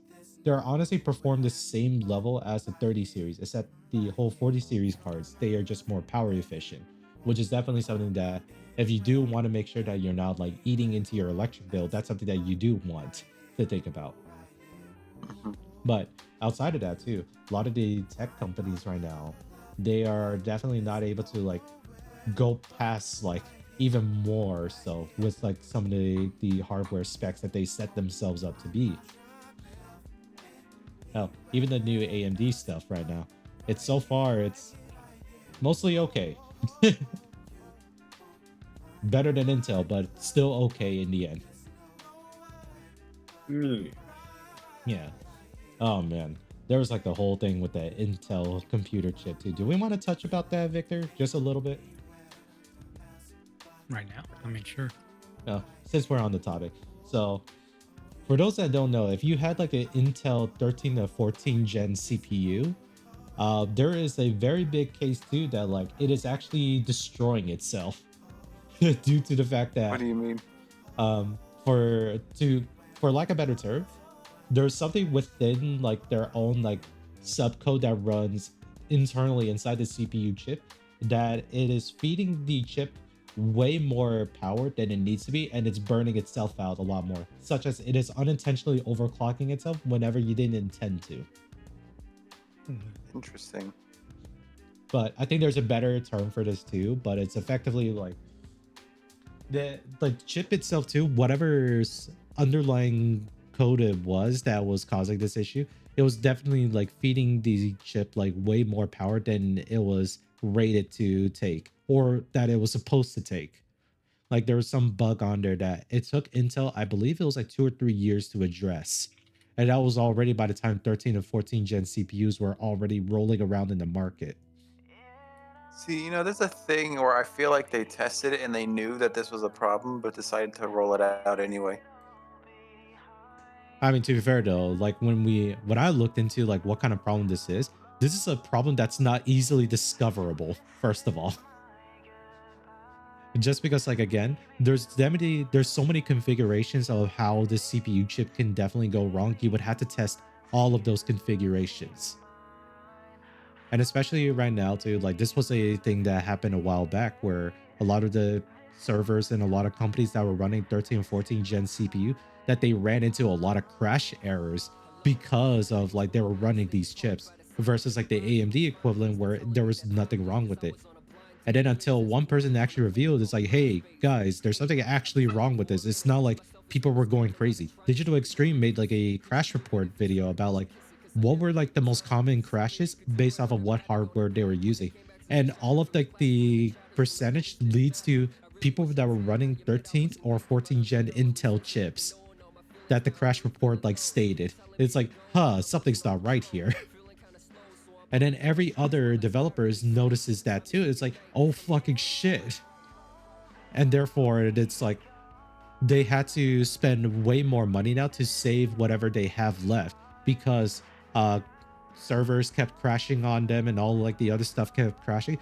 they're honestly perform the same level as the 30 series, except the whole 40 series cards, they are just more power efficient, which is definitely something that if you do want to make sure that you're not like eating into your electric bill, that's something that you do want to think about. Mhm. But outside of that too, a lot of the tech companies right now, they are definitely not able to like go past like even more so with like some of the hardware specs that they set themselves up to be. Hell, even the new AMD stuff right now, it's so far it's mostly okay. Better than Intel, but still okay in the end. Yeah. Oh man, there was like the whole thing with the Intel computer chip too. Do we want to touch about that, Victor? Just a little bit. Right now, I mean, sure. Since we're on the topic. So, for those that don't know, if you had like an Intel 13 to 14 gen CPU, there is a very big case too that like it is actually destroying itself due to the fact that What do you mean? for lack of a better term, there's something within like their own like subcode that runs internally inside the CPU chip that it is feeding the chip way more power than it needs to be, and it's burning itself out a lot more, such as it is unintentionally overclocking itself whenever you didn't intend to. Interesting. But I think there's a better term for this too, but it's effectively like the chip itself too, whatever's underlying code it was that was causing this issue, it was definitely like feeding the chip like way more power than it was rated to take, or that it was supposed to take. Like there was some bug on there that it took Intel, I believe it was like 2 or 3 years to address. And that was already by the time 13 and 14 gen CPUs were already rolling around in the market. See, you know, there's a thing where I feel like they tested it and they knew that this was a problem, but decided to roll it out anyway. I mean, to be fair though, like when I looked into like what kind of problem this is a problem that's not easily discoverable, first of all. Just because like again, there's so many configurations of how the CPU chip can definitely go wrong. You would have to test all of those configurations. And especially right now too, like this was a thing that happened a while back where a lot of the servers and a lot of companies that were running 13 and 14 gen CPU, that they ran into a lot of crash errors because of like they were running these chips versus like the AMD equivalent where there was nothing wrong with it. And then until one person actually revealed, it's like, hey guys, there's something actually wrong with this. It's not like people were going crazy. Digital Extreme made like a crash report video about like what were like the most common crashes based off of what hardware they were using. And all of like the percentage leads to people that were running 13th or 14th gen Intel chips that the crash report like stated. It's like, something's not right here. And then every other developers notices that too. It's like, oh fucking shit. And therefore it's like they had to spend way more money now to save whatever they have left, because servers kept crashing on them and all like the other stuff kept crashing,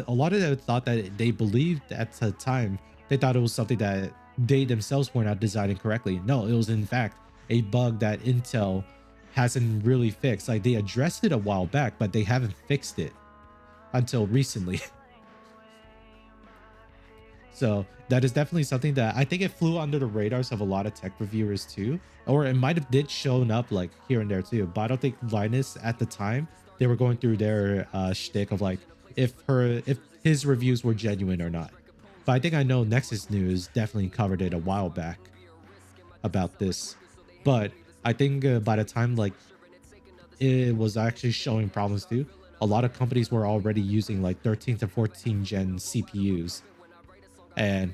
a lot of them thought that they believed at the time, they thought it was something that they themselves were not designing correctly. No, it was in fact a bug that Intel hasn't really fixed. Like they addressed it a while back, but they haven't fixed it until recently. So that is definitely something that I think it flew under the radars of a lot of tech reviewers too, or it might have did shown up like here and there too. But I don't think Linus at the time, they were going through their shtick of like if his reviews were genuine or not. But I think I know Nexus News definitely covered it a while back about this. But I think by the time like it was actually showing problems too, a lot of companies were already using like 13 to 14 gen CPUs. And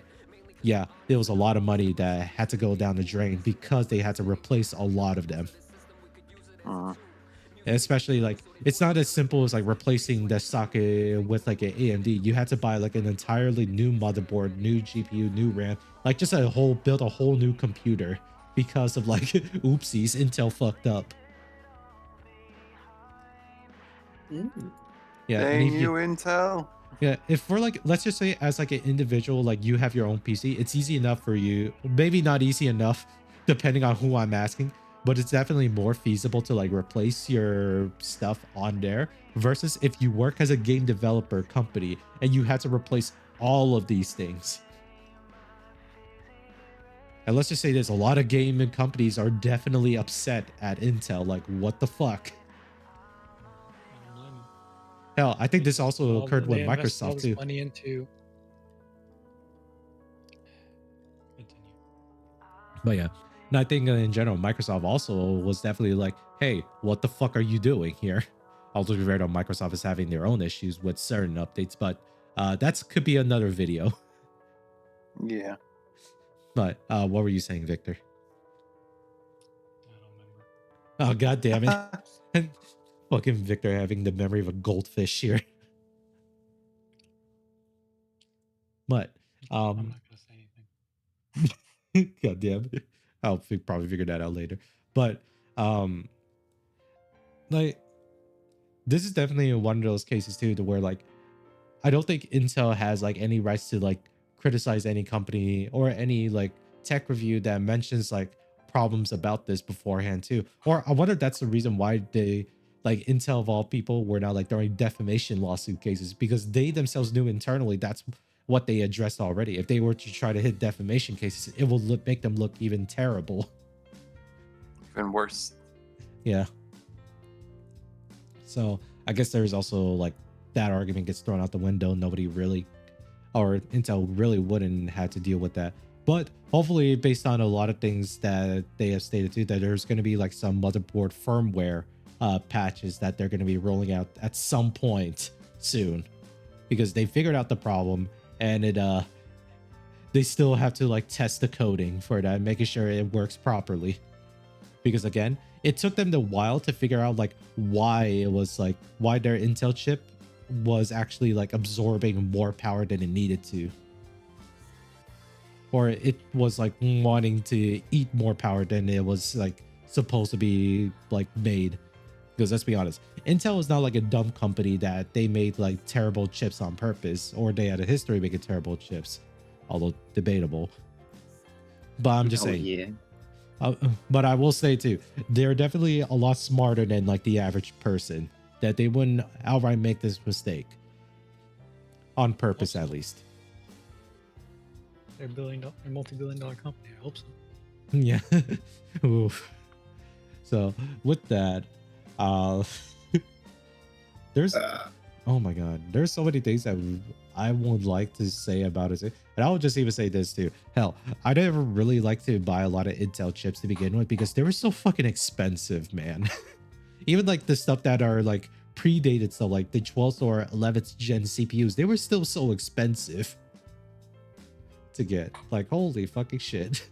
yeah, there was a lot of money that had to go down the drain because they had to replace a lot of them. And especially like it's not as simple as like replacing the socket with like an AMD. You had to buy like an entirely new motherboard, new GPU, new RAM, like just build a whole new computer because of like oopsies, Intel fucked up. Yeah, Dang you, Intel. Yeah, if we're like, let's just say as like an individual, like you have your own PC, it's easy enough for you, maybe not easy enough depending on who I'm asking, but it's definitely more feasible to like replace your stuff on there versus if you work as a game developer company and you had to replace all of these things. And let's just say there's a lot of gaming companies are definitely upset at Intel, like what the fuck? Hell, I think this also occurred with Microsoft too. Money into. Continue. But yeah, and I think in general, Microsoft also was definitely like, hey, what the fuck are you doing here? Also, to be fair, Microsoft is having their own issues with certain updates, but that could be another video. Yeah. But what were you saying, Victor? I don't remember. Oh, god damn it. Fucking Victor having the memory of a goldfish here. But I'm not gonna say anything. god damn it. I'll probably figure that out later. But like this is definitely one of those cases too to where like I don't think Intel has like any rights to like criticize any company or any like tech review that mentions like problems about this beforehand too. Or I wonder if that's the reason why they like Intel of all people were now like throwing defamation lawsuit cases, because they themselves knew internally that's what they addressed already. If they were to try to hit defamation cases, it will make them look even terrible. Even worse. Yeah. So I guess there's also like that argument gets thrown out the window. Nobody really, or Intel really wouldn't have to deal with that. But hopefully, based on a lot of things that they have stated too, that there's going to be like some motherboard firmware patches that they're going to be rolling out at some point soon, because they figured out the problem and they still have to like test the coding for that, making sure it works properly. Because again, it took them a while to figure out like why it was like why their Intel chip was actually like absorbing more power than it needed to, or it was like wanting to eat more power than it was like supposed to be like made. Because let's be honest, Intel is not like a dumb company that they made like terrible chips on purpose, or they had a history of making terrible chips, although debatable. But I'm just saying. Yeah. But I will say too, they're definitely a lot smarter than like the average person, that they wouldn't outright make this mistake on purpose, at least. They're a multi-billion-dollar company. I hope so. Yeah. Oof. So with that, there's oh my god, there's so many things that I would like to say about it, and I would just even say this too. Hell, I never really like to buy a lot of Intel chips to begin with because they were so fucking expensive, man. Even like the stuff that are like predated, so like the 12th or 11th gen CPUs, they were still so expensive to get. Like holy fucking shit.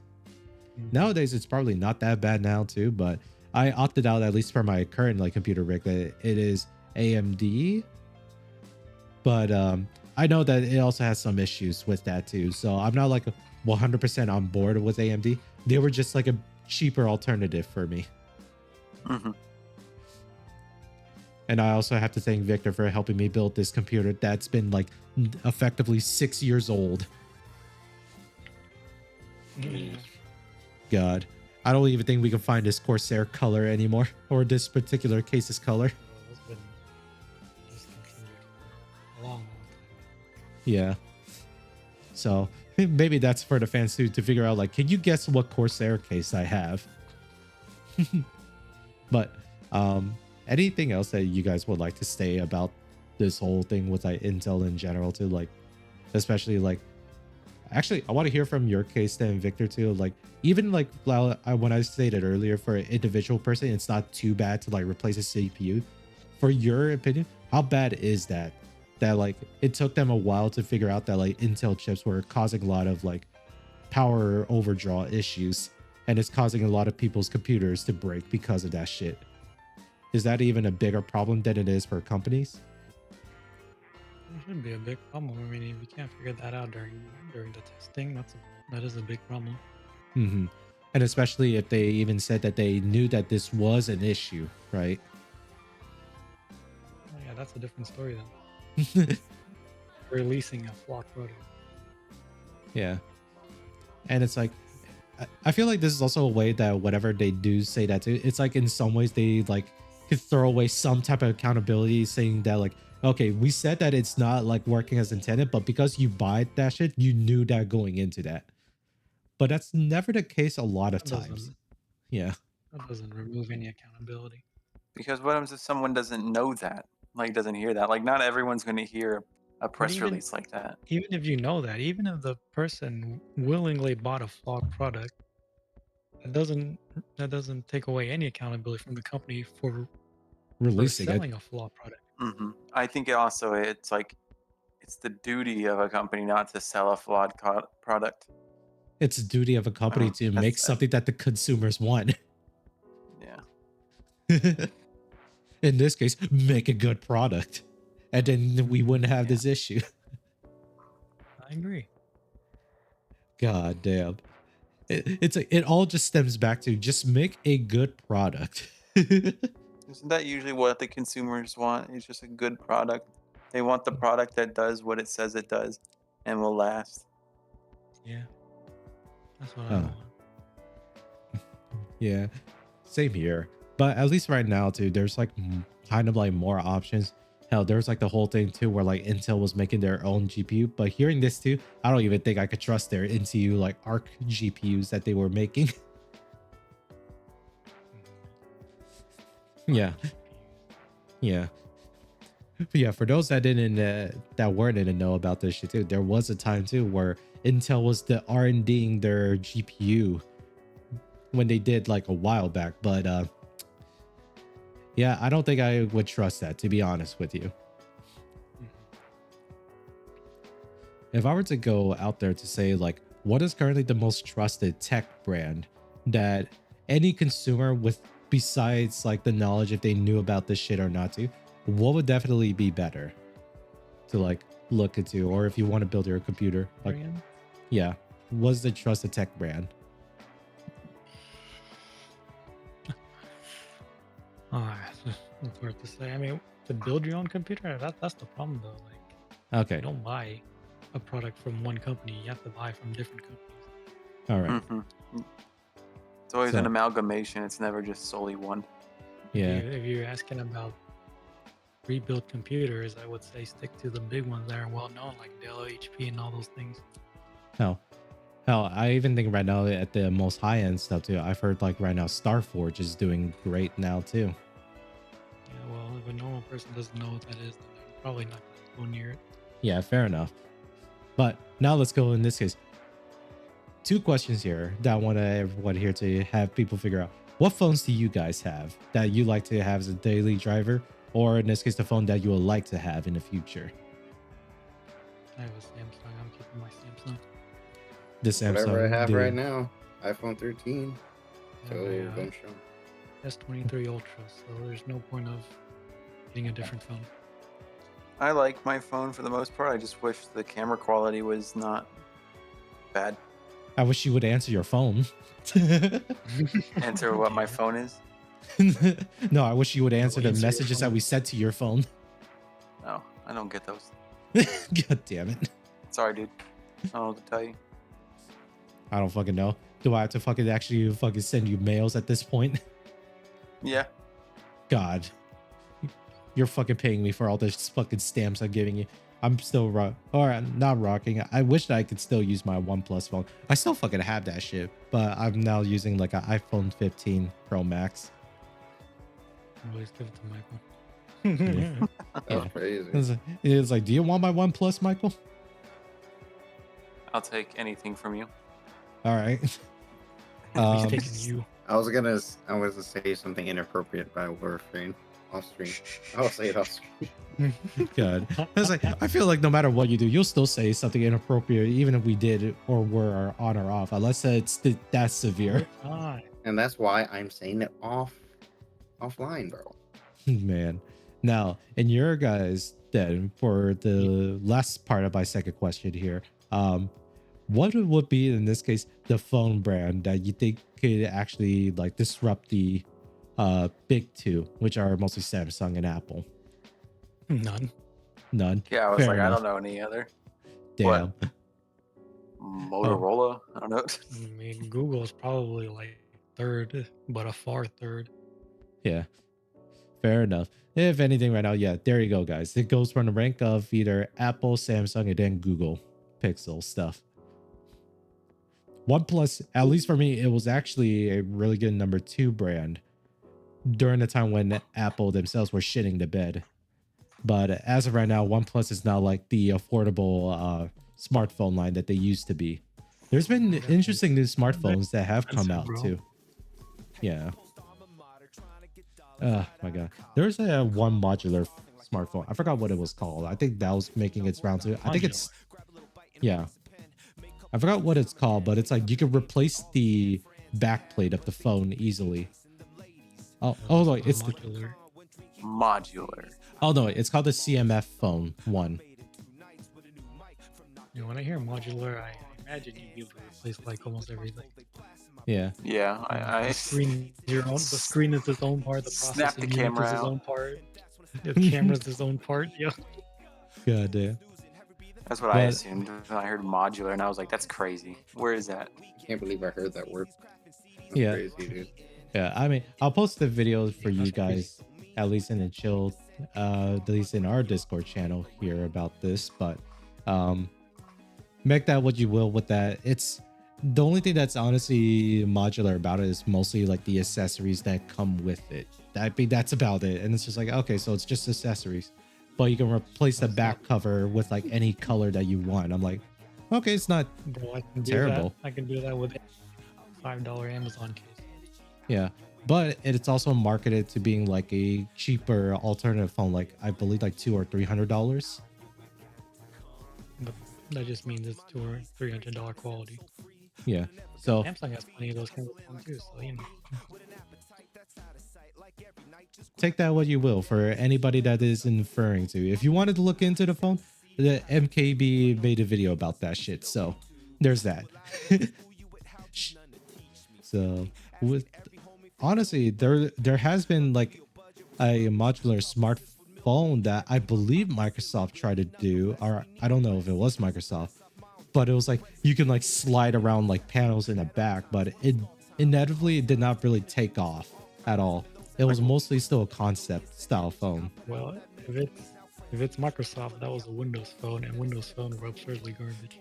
Nowadays it's probably not that bad now too, but I opted out, at least for my current like computer rig, that it is AMD. But I know that it also has some issues with that too. So I'm not like 100% on board with AMD. They were just like a cheaper alternative for me. Mm-hmm. And I also have to thank Victor for helping me build this computer that's been like effectively 6 years old. Yeah. God, I don't even think we can find this Corsair color anymore, or this particular case's color. Well, it's been discontinued for a long, long time. Yeah. So maybe that's for the fans to figure out, like, can you guess what Corsair case I have? But anything else that you guys would like to say about this whole thing with like Intel in general too, like especially like actually I want to hear from your case then, Victor, too. Like even like when I stated earlier, for an individual person it's not too bad to like replace a CPU. For your opinion, how bad is that like it took them a while to figure out that like Intel chips were causing a lot of like power overdraw issues, and it's causing a lot of people's computers to break because of that shit? Is that even a bigger problem than it is for companies? It shouldn't be a big problem. I mean, if you can't figure that out during the testing, that is a big problem. Mm-hmm. And especially if they even said that they knew that this was an issue, right? Oh, yeah, that's a different story then. Releasing a flawed product. Yeah. And it's like, I feel like this is also a way that whatever they do say that too, it's like in some ways they like could throw away some type of accountability, saying that like, okay, we said that it's not like working as intended, but because you buy that shit, you knew that going into that. But that's never the case a lot of That times. doesn't- Yeah. That doesn't remove any accountability. Because what happens if someone doesn't know that? Like doesn't hear that? Like not everyone's going to hear a press even- release like that. Even if you know that, even if the person willingly bought a flawed product, that doesn't take away any accountability from the company for Releasing it. selling a flawed product. I think it's like it's the duty of a company not to sell a flawed product. It's a duty of a company to make something that the consumers want. Yeah. In this case, make a good product. And then we wouldn't have this issue. I agree. God damn. It all just stems back to just make a good product. Isn't that usually what the consumers want? It's just a good product. They want the product that does what it says it does and will last. Yeah. That's what I Oh. want. Yeah, same here. But at least right now too, there's like kind of like more options. Hell, there's like the whole thing too where like Intel was making their own GPU. But hearing this too, I don't even think I could trust their NCU like Arc GPUs that they were making. Yeah. Yeah. But yeah, for those that didn't that weren't in the know about this shit too, there was a time too where Intel was the R&Ding their GPU when they did like a while back. But yeah, I don't think I would trust that, to be honest with you. If I were to go out there to say like, what is currently the most trusted tech brand that any consumer with, besides like the knowledge if they knew about this shit or not to, what would definitely be better to like look into? Or if you want to build your computer, like, yeah, what's the trusted tech brand? It's hard to say. I mean, to build your own computer, that's the problem though. Like, Okay. you don't buy a product from one company. You have to buy from different companies. All right. It's always So- an amalgamation. It's never just solely one. Yeah. If you're asking about rebuilt computers, I would say stick to the big ones that are well known, like Dell, HP, and all those things. Hell, I even think right now at the most high end stuff too. I've heard like right now Starforge is doing great now too. Yeah, well, if a normal person doesn't know what that is, then they're probably not going to go near it. Yeah, fair enough. But now let's go in this case. Two questions here that I want everyone here to have people figure out. What phones do you guys have that you like to have as a daily driver? Or in this case, the phone that you would like to have in the future? I have a Samsung. I'm keeping my Samsung. The Samsung. Whatever I have dude. right now, iPhone 13. So Yeah, don't show. S23 Ultra, so there's no point of getting a different phone. I like my phone for the most part. I just wish the camera quality was not bad. I wish you would answer your phone. Answer what my phone is. No, I wish you would answer the answer your messages that phone. we sent to your phone. No, I don't get those. God damn it. Sorry, dude. I don't know what to tell you. I don't fucking know. Do I have to fucking actually fucking send you mails at this point? Yeah. God. You're fucking paying me for all this fucking stamps I'm giving you. I'm still not rocking. I wish that I could still use my OnePlus phone. I still fucking have that shit, but I'm now using like an iPhone 15 Pro Max. Always give it to Michael. Yeah. That's Yeah. crazy. It's like, do you want my OnePlus, Michael? I'll take anything from you. All right. He's Um, taking you. I was gonna say something inappropriate by Warframe off stream. I'll say it off stream. Good. I was like, I feel like no matter what you do, you'll still say something inappropriate, even if we did or were on or off, unless it's that severe. Ah, And that's why I'm saying it offline, bro. Man. Now, in your guys, then for the last part of my second question here, what would be in this case the phone brand that you think could actually like disrupt the big two, which are mostly Samsung and Apple? none. None. Yeah, I was Fair like, enough. I don't know any other. Damn. Motorola? I don't know. I mean, Google is probably like third, but a far third. Yeah. Fair enough. If anything right now, yeah, there you go, guys. It goes from the rank of either Apple, Samsung, and then Google Pixel stuff. OnePlus, at least for me, it was actually a really good number 2 brand during the time when Apple themselves were shitting the bed. But as of right now, OnePlus is now like the affordable smartphone line that they used to be. There's been interesting new smartphones that have come out expensive, bro. too. Yeah. Oh my god. There's a one modular smartphone. I forgot what it was called. I think that was making its round too. I think it's yeah. I forgot what it's called, but it's like you can replace the backplate of the phone easily. Oh no, it's the, modular. Modular. oh no, it's called the CMF phone 1. You know, when I hear modular, I imagine you'd be able to replace like almost everything. Yeah. Yeah, I The screen is your own. The screen is its own part. The Snap the processing unit camera is its out. own part. The camera's its own part. Yeah. God damn. That's what I But- assumed when I heard modular, and I was like, that's crazy. Where is that? Can't believe I heard that word. That's Yeah. crazy, dude. Yeah, I mean, I'll post the videos for you guys, at least in the chill, at least in our Discord channel here about this. But make that what you will with that. It's the only thing that's honestly modular about it is mostly like the accessories that come with it. I mean, that's about it. And it's just like, okay, so it's just accessories, but you can replace the back cover with like any color that you want. I'm like, okay, it's not Bro, I can do Terrible. That. I can do that with $5 Amazon case. Yeah, but it's also marketed to being like a cheaper alternative phone, like I believe like $200 or $300. But that just means it's $200 or $300 quality. Yeah, so Samsung has plenty of those kinds of phones too, so you know. take that what you will for anybody that is inferring to. If you wanted to look into the phone, the MKB made a video about that shit. So there's that. So with honestly, there has been like a modular smartphone that I believe Microsoft tried to do, or I don't know if it was Microsoft, but it was like you can like slide around like panels in the back, but it inevitably did not really take off at all. It was mostly still a concept style phone. Well, if it's Microsoft, that was a Windows phone, and Windows Phone were absurdly garbage.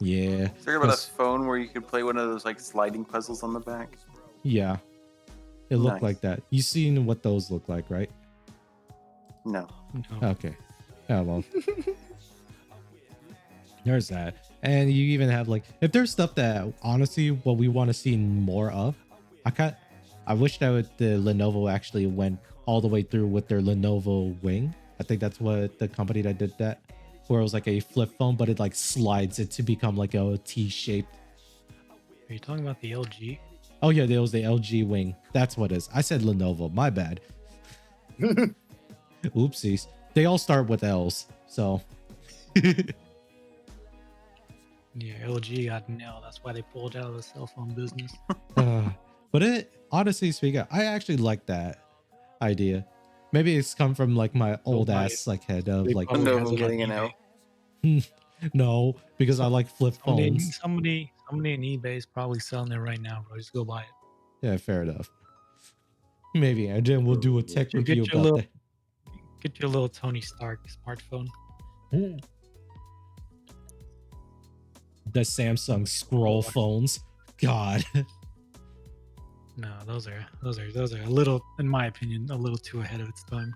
Yeah. Talking about a 'cause- phone where you could play one of those like sliding puzzles on the back. Yeah. It looked Nice. like that. You seen what those look like, right? No. No. Okay. Yeah, well. There's that. And you even have like if there's stuff that honestly what we want to see more of, I wish that the Lenovo actually went all the way through with their Lenovo Wing. I think that's what the company that did that, where it was like a flip phone, but it like slides it to become like a T-shaped. Are you talking about the LG? Oh yeah, there was the LG Wing. That's what it is. I said Lenovo. My bad. Oopsies. They all start with L's. So Yeah, LG got nailed. That's why they pulled out of the cell phone business. Uh, But it honestly speaking, I actually like that idea. Maybe it's come from like my old buy ass like head of They like probably No, has I'm it on getting an eBay. L. no, because I like flip phones. Somebody in eBay is probably selling it right now, bro. Just go buy it. Yeah, fair enough. Maybe, and then we'll do a tech You review get your about little that. get your little Tony Stark smartphone. The Samsung scroll phones. God. No, those are a little, in my opinion, a little too ahead of its time.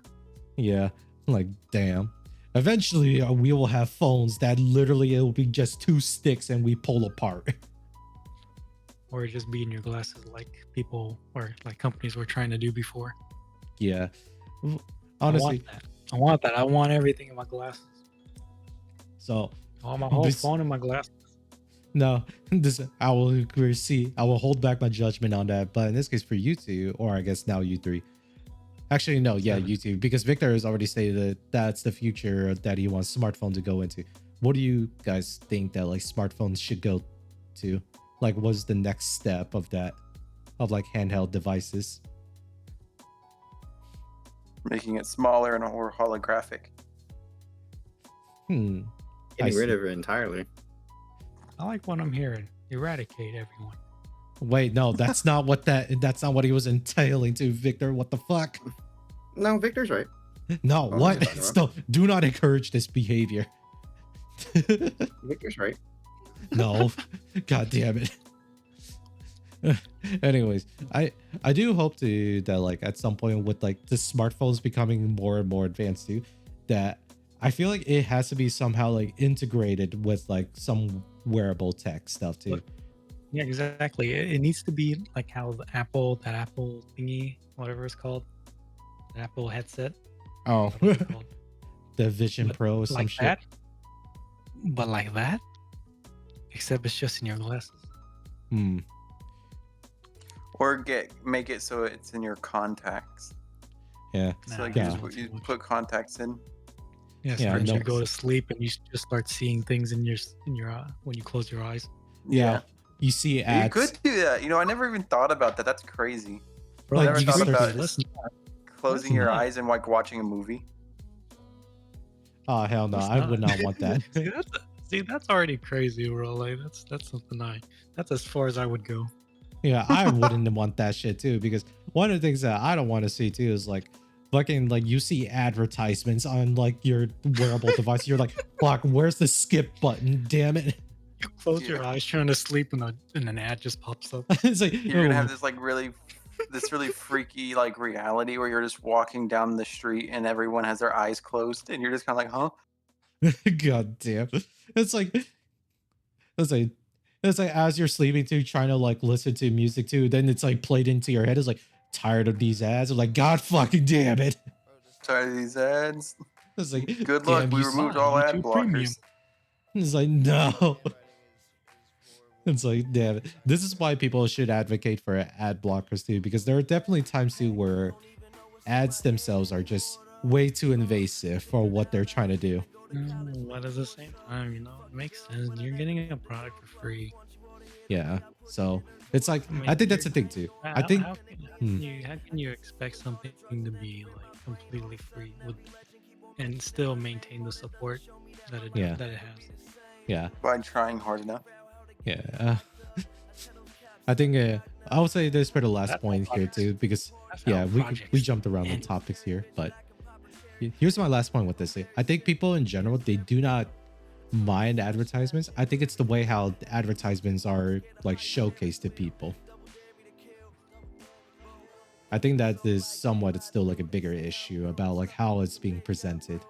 Yeah, like damn. Eventually, we will have phones that literally it will be just two sticks and we pull apart. Or just be in your glasses like people or like companies were trying to do before. Yeah. Honestly, I want that. I want everything in my glasses. so I want my whole This- phone in my glasses. no, this I will agree. See, I will hold back my judgment on that. But in this case, for you two, or I guess now you three. Actually, no, yeah, Seven. you two, because Victor has already stated that that's the future that he wants smartphone to go into. What do you guys think that like smartphones should go to? Like, what's the next step of that, of like handheld devices? Making it smaller and more holographic. I Getting rid see. of it entirely. I like what I'm hearing. Eradicate everyone. Wait, no, that's not what that's not what he was entailing to, Victor. What the fuck? No, Victor's right. No, Oh, what? that's fine, Still, do not encourage this behavior. Victor's right. No, god damn it. Anyways, I do hope to that like at some point with like the smartphones becoming more and more advanced too, that I feel like it has to be somehow like integrated with like some wearable tech stuff too. Yeah, exactly. It needs to be like how that Apple thingy, whatever it's called, the Apple headset. Oh, Whatever it's called. the Vision But Pro or some like shit. that. But like that, except it's just in your glasses. Hmm. Or make it so it's in your contacts. Yeah. So Nah, like yeah. you put contacts in. Yes, Yeah, yeah, no. you go to sleep and you just start seeing things in your when you close your eyes. Yeah. You see Yeah, you ads. could do that. You know, I never even thought about that. That's crazy. Bro, Like, never you thought can about start it. listen. Closing That's your not- eyes and like watching a movie. Oh hell no, That's I would not want that. that's already crazy, bro. Like that's something that's as far as I would go. Yeah, I wouldn't want that shit too, because one of the things that I don't want to see too is like fucking like you see advertisements on like your wearable device. You're like, fuck, where's the skip button? Damn it. You close your Yeah. eyes trying to sleep and an ad just pops up. It's like You're gonna oh, have this like really freaky like reality where you're just walking down the street and everyone has their eyes closed and you're just kind of like, huh? god damn. It's like as you're sleeping too, trying to like listen to music too, then it's like played into your head. It's like tired of these ads. I'm like, god fucking damn it. Tired of these ads. It's like Good luck. damn, We you removed saw all ad YouTube Premium. blockers. It's like, no. It's like, damn it. This is why people should advocate for ad blockers too, because there are definitely times too where ads themselves are just way too invasive for what they're trying to do. But at the same time, you know, it makes sense. You're getting a product for free. Yeah. So it's like, I mean, I think that's the thing too. I think, how can you expect something to be like completely free and still maintain the support that it Yeah. that it has? yeah. By trying hard enough. Yeah. I think I would say this for the last That's point how here projects- too, because That's how yeah, we projects jumped around on end. topics here, but here's my last point with this. I think people in general, they do not mind advertisements. I think it's the way how the advertisements are like showcased to people. I think that is somewhat, it's still like a bigger issue about like how it's being presented.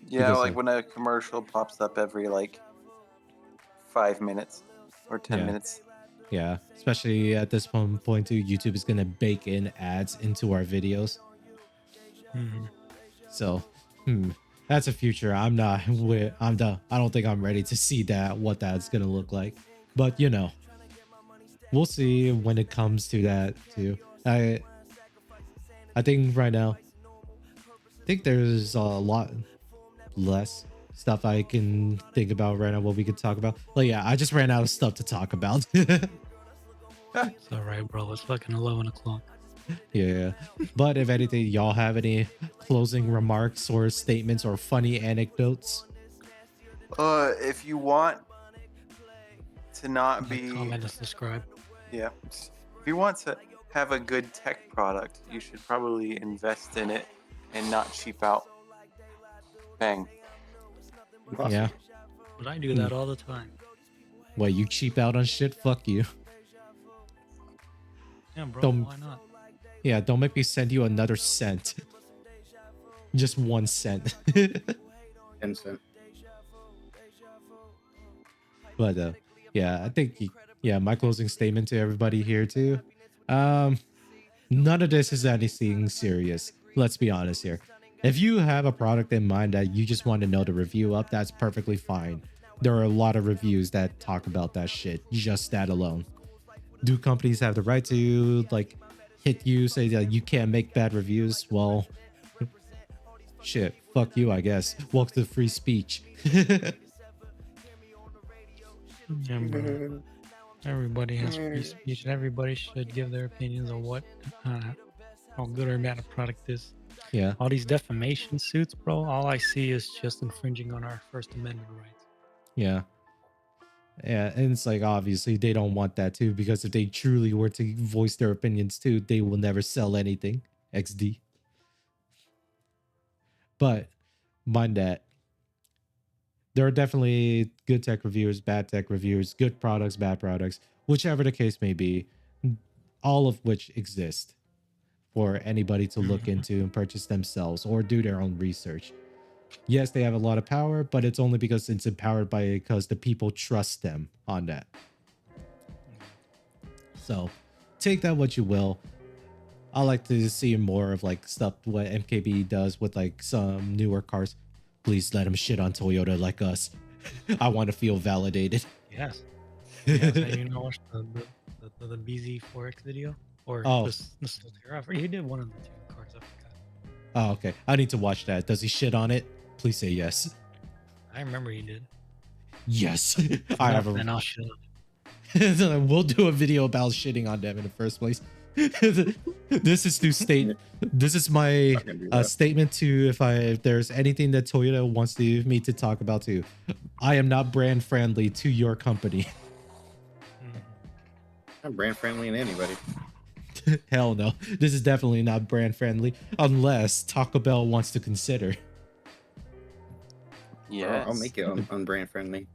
Yeah, Because, like like- when a commercial pops up every like 5 minutes or 10 Yeah. minutes. Yeah, especially at this point too, YouTube is gonna bake in ads into our videos. Mhm. So, that's a future. I'm not with. I don't think I'm ready to see that. What that's gonna look like, but you know, we'll see when it comes to that too. I think right now, I think there's a lot less stuff I can think about right now. What we could talk about. Like, yeah, I just ran out of stuff to talk about. It's all right, bro. It's fucking 11 o'clock. Yeah. But if anything, y'all have any closing remarks or statements or funny anecdotes? If you want to not Like, be, comment and subscribe. yeah, if you want to have a good tech product, you should probably invest in it and not cheap out. Bang. Awesome. Yeah. But I do that all the time. What, you cheap out on shit? Fuck you. Yeah, bro. Don't- Why not? Yeah, don't make me send you another cent. Just 1 cent. 10 cent. But yeah, I think my closing statement to everybody here too. None of this is anything serious. Let's be honest here. If you have a product in mind that you just want to know the review of, that's perfectly fine. There are a lot of reviews that talk about that shit, just that alone. Do companies have the right to like hit you, say that you can't make bad reviews? Well, shit, fuck you, I guess. Welcome to free speech. Yeah, bro. Everybody has free speech, and everybody should give their opinions on what, how good or bad a product is. Yeah. All these defamation suits, bro. All I see is just infringing on our First Amendment rights. Yeah. Yeah, and it's like obviously they don't want that too, because if they truly were to voice their opinions too, they will never sell anything. XD. But mind that there are definitely good tech reviewers, bad tech reviewers, good products, bad products, whichever the case may be, all of which exist for anybody to look into and purchase themselves or do their own research. Yes, they have a lot of power, but it's only because it's empowered because the people trust them on that. So take that what you will. I like to see more of like stuff what MKB does with like some newer cars. Please let them shit on Toyota like us. I want to feel validated. Yes. Yes. And you know, watch the BZ4X video or Oh. this he did one of the two cars. I forgot. Oh, okay. I need to watch that. Does he shit on it? Please say yes. I remember he did. Yes. I have And a. I'll shut up. We'll do a video about shitting on them in the first place. This is to state. This is my Not gonna do that. statement to if there's anything that Toyota wants me to talk about too. I am not brand friendly to your company. I'm brand friendly in anybody. Hell no. This is definitely not brand friendly unless Taco Bell wants to consider. Yes. I'll make it unbrand friendly.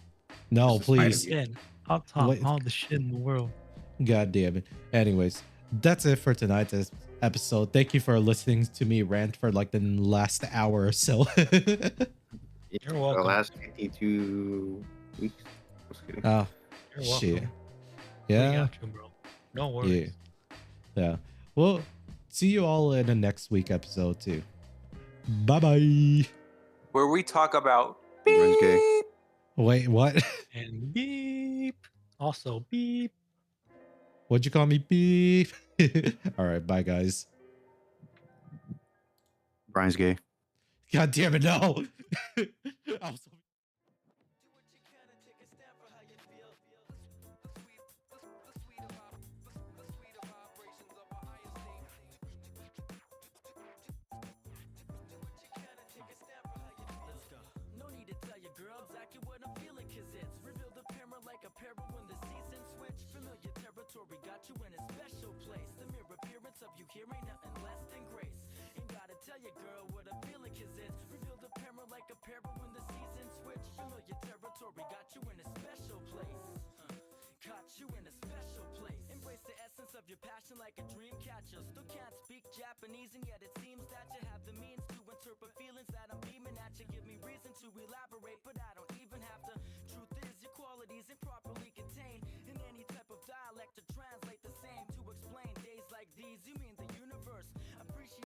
No, This is fine. please. Shit. I'll talk Wait. all the shit in the world. God damn it. Anyways, that's it for tonight's episode. Thank you for listening to me rant for like the last hour or so. You're The welcome. last 52 weeks. Just kidding. Oh, You're shit. welcome. Yeah. We got you, bro. No worries. Yeah. Well, see you all in the next week episode too. Bye bye. Where we talk about Everyone's gay. beep. Wait, what? And beep. Also beep. What'd you call me? Beef. All right. Bye, guys. Brian's gay. God damn it. No. I was so- No need to tell you, girl, exactly what I'm feeling, cause it's revealed apparent like apparel when the season switch. Familiar territory got you in a special place. The mere appearance of you here ain't nothing less than grace. Ain't gotta tell you, girl, what I'm feeling, cause it's revealed apparent like apparel when the season switch. Familiar territory got you in a special place. Got you in a special place. Embrace the essence of your passion like a dream catcher. Still can't speak Japanese, and yet it seems that you have the means to interpret feelings that I'm beaming at you. Give me reason to elaborate, but I don't even have to. Truth is, your qualities and